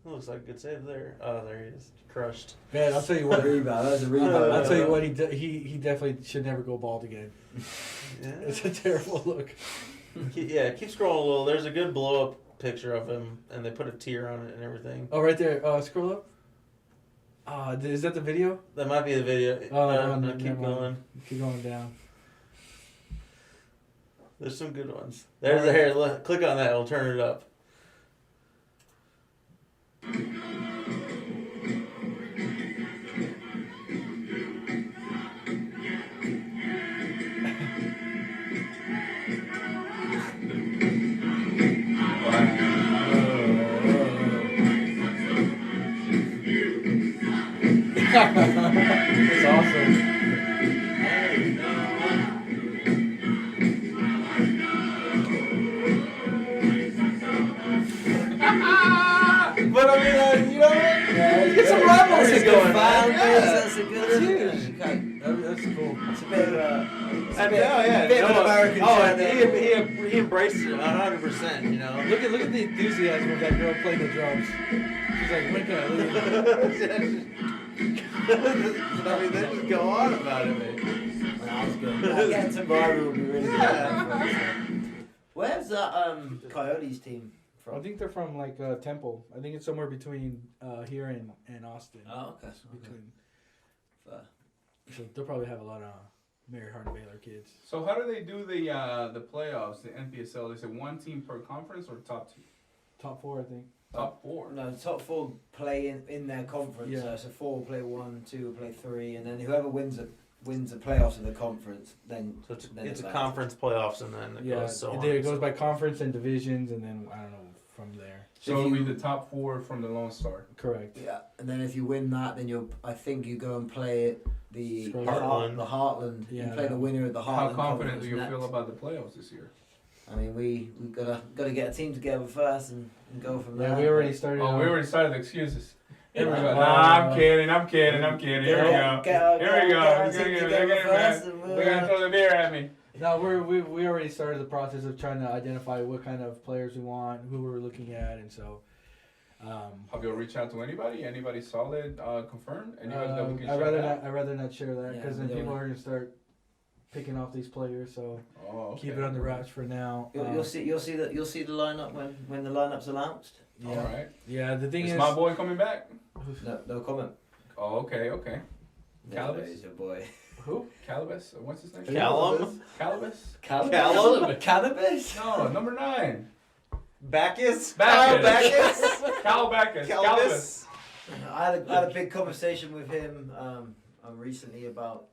Looks like a good save there. Oh, there he is. Crushed. Man, I'll tell you What what. a rebound. That was a rebound. I'll tell you what. He definitely should never go bald again. Yeah. It's a terrible look. Yeah, keep scrolling a little. There's a good blow up picture of him, and they put a tear on it and everything. Oh, right there. Scroll up. Is that the video? That might be the video. No, keep never mind. going. Keep going down. There's some good ones. There's the hair. Look, click on that. It'll turn it up. It's awesome. But I mean, you know, get some rivalries going, man. That's a good. That's huge. That's cool. It's a bit of a. I know, yeah. Bit of an American and champion. he embraced it 100%. You know. Look at the enthusiasm of that girl playing the drums. She's like, when can I leave? I mean, they just go on about it, man. That was good. Getting some rivalry would be really good. Where's that Coyotes team from? I think they're from like Temple. I think it's somewhere between here and Austin. Oh, okay. Between, Fair. so they'll probably have a lot of Mary Hardin Baylor kids. So how do they do the playoffs, the NPSL? Is it one team per conference or top two? Top 4, I think. Top 4. No, the top 4 play in their conference. Yeah. So 4 will play 1, 2 will play 3, and then whoever wins the playoffs of the conference, then So it's then a advances. conference playoffs, and then it goes so on. It goes by conference and divisions, and then I don't know from there. So it'll be the top 4 from the Lone Star. Correct. Yeah, and then if you win that, then I think you go and play the Heartland. The Heartland. Yeah, you play the winner of the Heartland. How confident Conference do you next. feel about the playoffs this year? I mean, we gotta get a team together first and go from there. Yeah, we already started. Oh, we already started the excuses. Here we go. Yeah. Nah, I'm kidding. Here we go. Here we go. Get our He's team gonna together get first, it, and man. They're gonna throw the beer at me. No, we already started the process of trying to identify what kind of players we want, who we're looking at, and so. Have you reached out to anybody? Anybody solid, confirmed? Anybody that we can I'd shout rather out? not. I'd rather not share that Yeah, because then we people don't. are gonna start picking off these players. So Oh, okay. keep it on the wraps for now. You'll see the lineup when the lineup's announced. All right. Yeah, the thing Is is, my boy coming back? No comment. Oh, okay. Calibus? Is your boy. who? Calibus? What's his name? Callum? Calibus? Callum? Cannabis? No, number 9. Bacchus? Bacchus. Kyle Bacchus? Cal Bacchus. Calibus? I had a big conversation with him recently about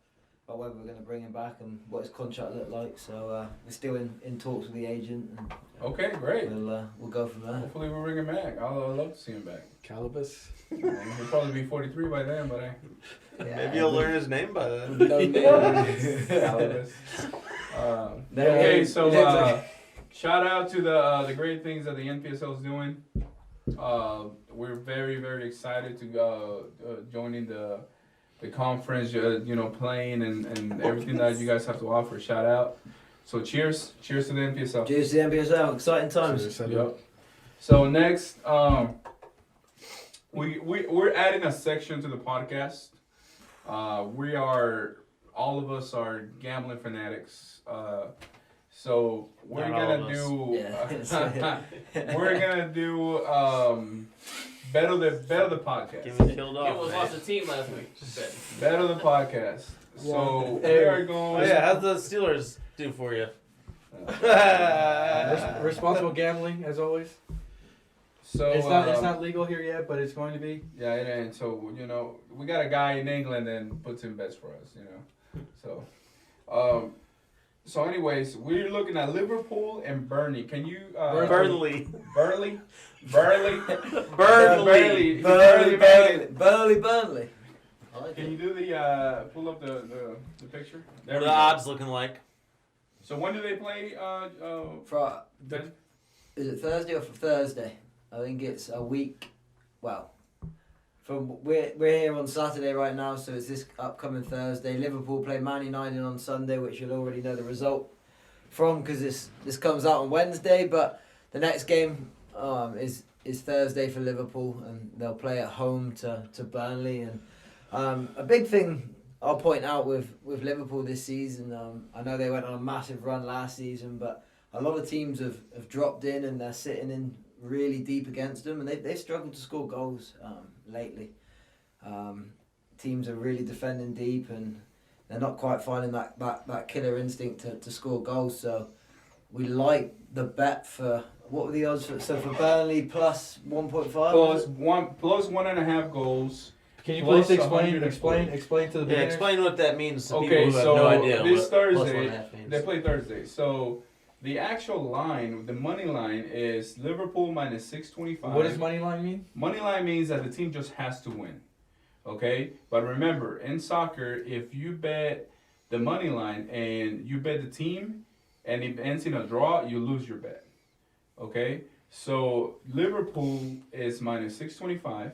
whether we're going to bring him back and what his contract looked like. So we're still in talks with the agent, and Okay, great. we'll go from there. Hopefully we'll bring him back. I'd love to see him back. Calibus. He'll probably be 43 by then, but Maybe you'll learn his name by then. No name. Calibus. Okay, so shout out to the great things that the NPSL is doing. We're very, very excited to go joining the conference, playing and everything that you guys have to offer. Shout out. So cheers to the NPSL. Cheers to the NPSL. Exciting times. Yep. So next, we're adding a section to the podcast. All of us are gambling fanatics. So we're Not all gonna of us. Yeah. we're gonna do better the podcast. Get me killed He off, almost man. lost the team last week. Just said. Better the podcast. So we Hey. are going. Oh yeah, how's the Steelers do for you? Responsible gambling, as always. So It's not legal here yet, but it's going to be. Yeah, it ain't. So we got a guy in England and puts in bets for us. So anyways, we're looking at Liverpool and Burnley. Can you Burnley. Burnley? Burnley. Burnley. I like Can it. you do the pull up the picture? What There are we the go. odds looking like? So when do they play? Ben? Is it Thursday or for Thursday? I think it's a week. Well, we're here on Saturday right now, so it's this upcoming Thursday. Liverpool play Man United on Sunday, which you'll already know the result from because this comes out on Wednesday. But the next game is Thursday for Liverpool, and they'll play at home to Burnley. And a big thing I'll point out with Liverpool this season, I know they went on a massive run last season, but a lot of teams have dropped in and they're sitting in really deep against them, and they've struggled to score goals lately. Teams are really defending deep, and they're not quite finding that killer instinct to score goals. So we like the bet for, what were the odds for? So for Burnley plus 1.5. Plus 1.5 goals. Can you Plus please 140. explain to the Yeah, beginners? explain what that means to Okay, people who have so no idea. this what Thursday, +1.5 means. they play Thursday. So the actual line, the money line, is Liverpool minus 625. What does money line mean? Money line means that the team just has to win. Okay? But remember, in soccer, if you bet the money line and you bet the team and it ends in a draw, you lose your bet. Okay? So Liverpool is minus 625.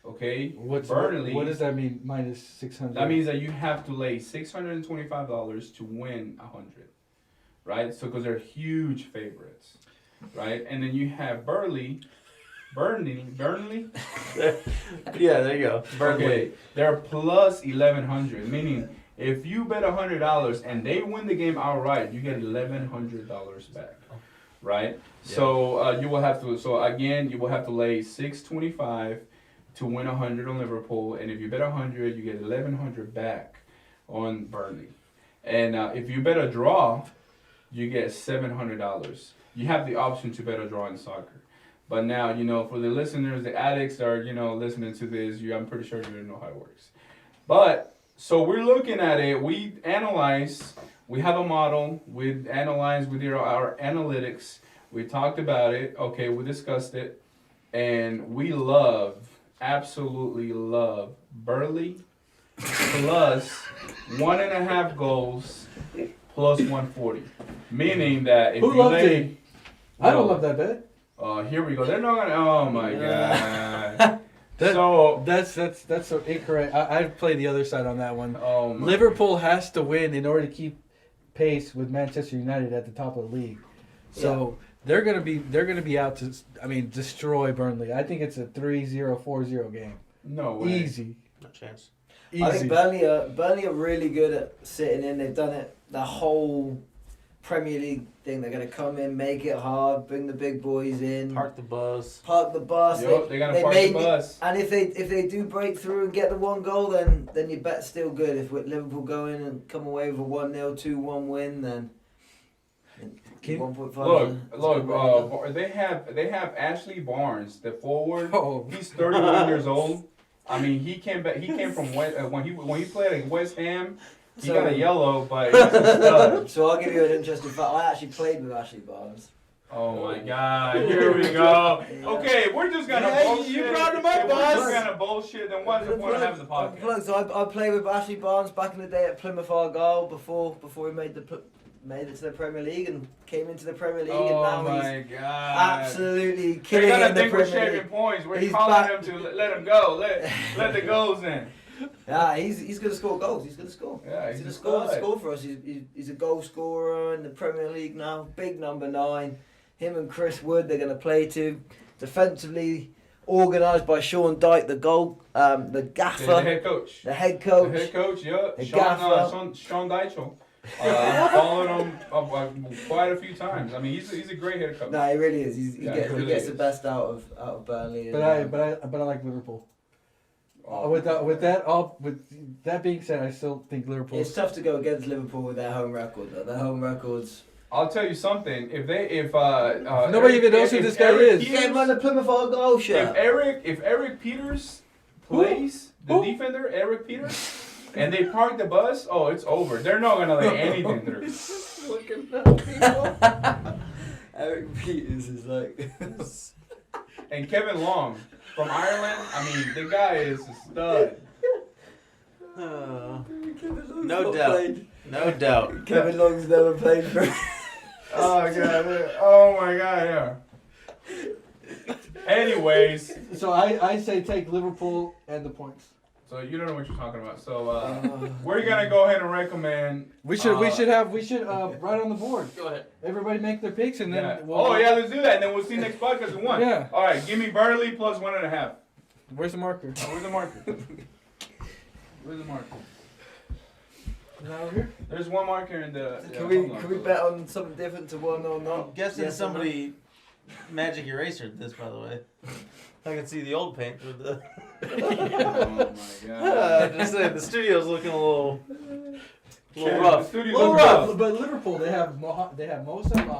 Okay? What does that mean? Minus 600. That means that you have to lay $625 to win 100. Right? So because they're huge favorites. Right? And then you have Burnley. Yeah, there you go. Burnley. Okay, they're plus 1,100, meaning if you bet $100 and they win the game outright, you get $1,100 back. right? So you will have to. So again, you will have to lay 625 to win 100 on Liverpool, and if you bet 100, you get 1100 back on Burnley. And if you bet a draw, you get $700. You have the option to bet a draw in soccer. But now, for the listeners, the addicts that are, listening to this, I'm pretty sure you don't know how it works. But, so we're looking at it. We analyze. We have a model. We analyze. We did our analytics. We talked about it. Okay, we discussed it. And we absolutely love Burley plus 1.5 goals plus 140. Meaning that if Who you loved lay... it? I don't love that bet. Here we go. They're not gonna... Oh, my God. That's so incorrect. I'd play the other side on that one. Oh, my. Liverpool has to win in order to keep pace with Manchester United at the top of the league. So they're gonna be out to destroy Burnley. I think it's a 3-0, 4-0 game. No way. Easy. No chance. Easy. I think Burnley are really good at sitting in. They've done it the whole Premier League thing. They're going to come in, make it hard, bring the big boys in. Park the bus. Yep, they're going to park the bus. And if they do break through and get the one goal, then your bet's still good. If Liverpool go in and come away with a 1-0, 2-1 win, then 1.5. Look, they have Ashley Barnes, the forward. Oh. He's 31 years old. I mean, he came from when he played at West Ham. He got a yellow, but he's a stud. So I'll give you an interesting fact. I actually played with Ashley Barnes. Oh my God! Here we go. Okay, we're just gonna bullshit. You brought him up, We're just gonna bullshit. Then what's the point of having the podcast? So I played with Ashley Barnes back in the day at Plymouth Argyle before we made it to the Premier League and came into the Premier League, and now my he's God! absolutely killing They're in gonna the think we're Premier shaving League. points. We're He's calling back. him to let him go. Let the goals in. Yeah, he's going to score goals. He's going to score. Yeah, he's going a to stud. score for us. He's a goal scorer in the Premier League now. Big number 9. Him and Chris Wood, they're going to play to. Defensively organised by Sean Dyche, the gaffer. The head coach. The head coach. The head coach, yeah. The Sean Dyche. I followed him quite a few times. I mean, he's a great head coach. No, he really is. He gets the is. best out of Burnley. But I like Liverpool. With that being said, I still think Liverpool. It's tough to go against Liverpool with their home record, though. Their home records. I'll tell you something. If Nobody even knows who this guy is. He came on the Plymouth Argyle shirt. If Eric Peters plays the defender, Eric Peters, and they park the bus, it's over. They're not gonna let anything through. Looking at people. Eric Peters is like. And Kevin Long from Ireland. I mean, the guy is a stud. No doubt. No doubt. Kevin Long's never played for. Oh God! Oh my God! Yeah. Anyways, So I say take Liverpool and the points. so you don't know what you're talking about. So we're gonna go ahead and recommend. We should write on the board. Go ahead. Everybody make their picks and then. Yeah. We'll, Let's do that, and then we'll see next podcast in one. Yeah. All right, give me Burnley plus 1.5. Where's the marker? Where's the marker? Where's the marker? Is that over here? There's one marker in the. Can we bet on something different to one or not? I'm guessing Yes or no? somebody magic erasered this, by the way. I can see the old paint with the. Oh my God! Just saying, the studio's looking a little Yeah, rough. the studio's Little looking rough. But Liverpool, they have Mo Salah,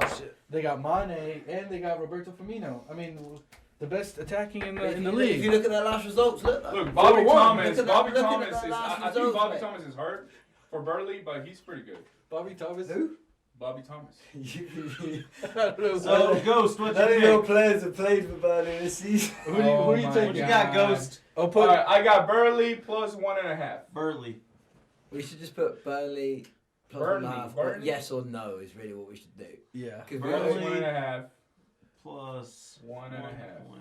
they got Mane, and they got Roberto Firmino. I mean, the best attacking in the If you league. look at their last results, look. Look, Bobby 4-1. Thomas. Look at Bobby that Thomas is. last I think results, Bobby mate. Thomas is hurt for Burnley, but he's pretty good. Bobby Thomas. Who? Bobby Thomas. I don't know. So, Ghost, what None of you your pick? players have played for Burnley this season. Who do you my take? What you got, Ghost? Oh, All put. right, I got Burnley plus 1.5. Burley. We should just put Burnley plus Burnley, 1.5. Burnley? Yes or no is really what we should do. Yeah. 'Cause Burnley Burnley. 1.5. Plus 1.5. 1.5.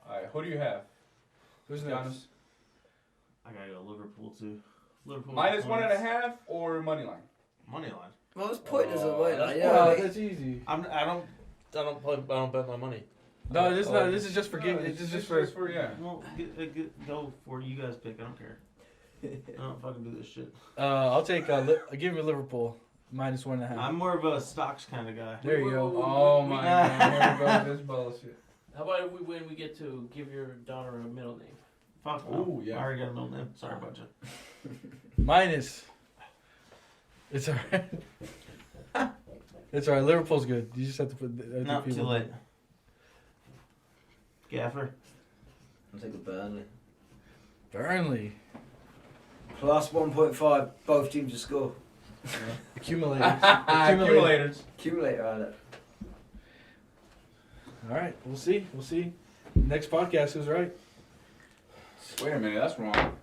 All right, who do you have? Who's Giannis? next? I gotta go Liverpool too. Liverpool Minus points. 1.5 or money line? Money line. Well, it's pointless Oh, away. that's Like, Yeah, yeah, that's easy. I don't bet my money. No, this is not. This is just for giving. This is just for. yeah. Well, go for you guys pick. I don't care. I don't fucking do this shit. I'll take. Give me Liverpool. -1.5. I'm more of a stocks kind of guy. There you go. Oh my god, here we go with this bullshit. How about if we win, we get to give your daughter a middle name? Fuck no. Ooh, yeah. I already got a middle name. Sorry about you. Minus. It's alright. It's alright. Liverpool's good. You just have to put. Not too late. Gaffer. I'll take the Burnley. Burnley. Plus 1.5. Both teams to score. Accumulators. Accumulators. Accumulator on it. All right. We'll see. We'll see. Next podcast was right. Wait a minute, that's wrong.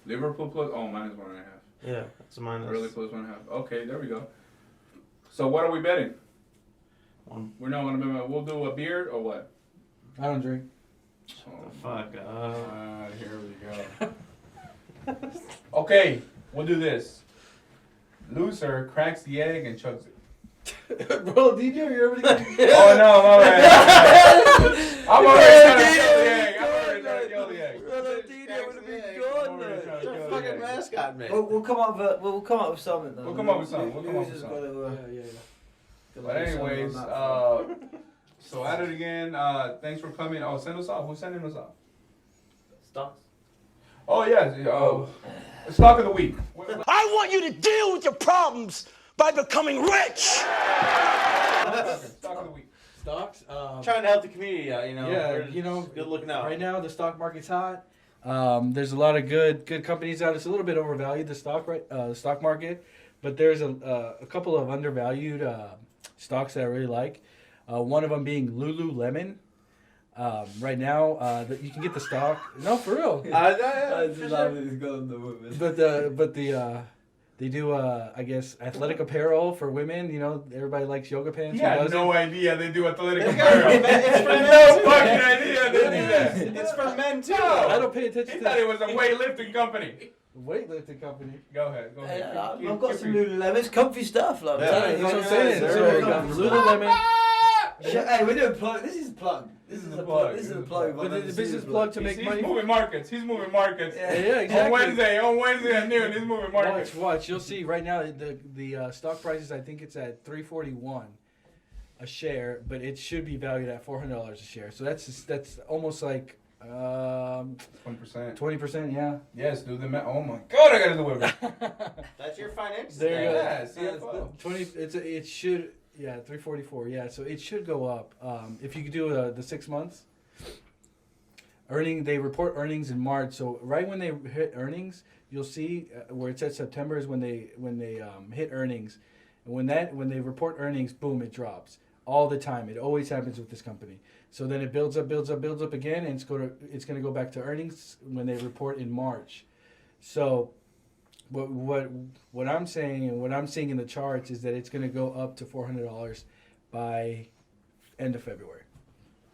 Liverpool plus -1.5. Yeah, that's a minus. Early plus 1.5. Okay, there we go. So what are we betting? One. We're not gonna bet. We'll do a beer or what? I don't drink. The fuck up. Here we go. Okay, we'll do this. Loser cracks the egg and chugs it. Bro, DJ, you're already. Oh no, my bad. I'm already trying to kill the egg. I'm already trying to kill the egg. Fucking mascot, man. We'll come up with something though. We'll come up with something. Losers gotta, But anyways, so at it again. Thanks for coming. Oh, send us off. Who's sending us off? Stocks? Oh yes. Stock of the week. I want you to deal with your problems by becoming rich. Stock of the week. Stocks. Trying to help the community out, you know. Yeah, We're you know, good looking out. Right now, the stock market's hot. There's a lot of good companies out. It's a little bit overvalued, the stock market, but there's a couple of undervalued stocks that I really like. One of them being Lululemon. Right now, you can get the stock. No, for real. I just love that he's got the women. They do I guess athletic apparel for women. You know, everybody likes yoga pants. Yeah, Who doesn't? no idea they do athletic It's apparel. for men. No fucking idea they do that. It's for men too. I don't pay attention He to thought it was a weightlifting company. weightlifting company. Go ahead. Hey, I've Keep- got keep some reading. Lululemons, comfy stuff. Like, Yeah, That's what I'm saying. Very So, comfy. Lululemon. Hey, we're doing plug. This is a plug. This is a plug. This is a plug. But the business plug to make He's money. moving markets. He's moving markets. Yeah, exactly. On Wednesday at noon, he's moving markets. Watch. You'll see right now the stock prices. I think it's at $341 a share, but it should be valued at $400 a share. So that's almost like 1%. 20%. Yeah. Yes, do the math. Oh my God, I gotta do it. That's your finance. There you go. Yeah, CFO. 20. It should. Yeah, 344. Yeah, so it should go up. If you could do the 6 months. They report earnings in March. So right when they hit earnings, you'll see where it says September is when they hit earnings, and when they report earnings, boom, it drops all the time. It always happens with this company. So then it builds up again, and it's going to go back to earnings when they report in March. So what I'm saying and what I'm seeing in the charts is that it's going to go up to $400 by end of February.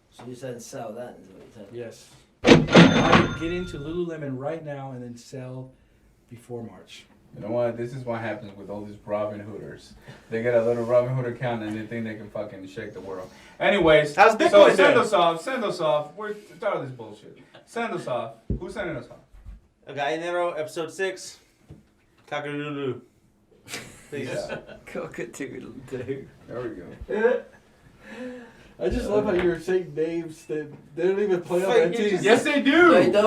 So you said sell that, is what you said? Yes. Get into Lululemon right now and then sell before March. You know what? This is what happens with all these Robin Hooders. They get a little Robin Hood account and they think they can fucking shake the world. Anyways, How's Bitcoin so send doing? us off. Send us off. We're tired of this bullshit. Send us off. Who's sending us off? Gallinero, episode 6. Cock-a-doodle-doo. Please. Yeah. Cock-a-doodle-doo. There we go. I just love how you're saying names that they don't even play on Fucking that team. Yes, they do. They don't.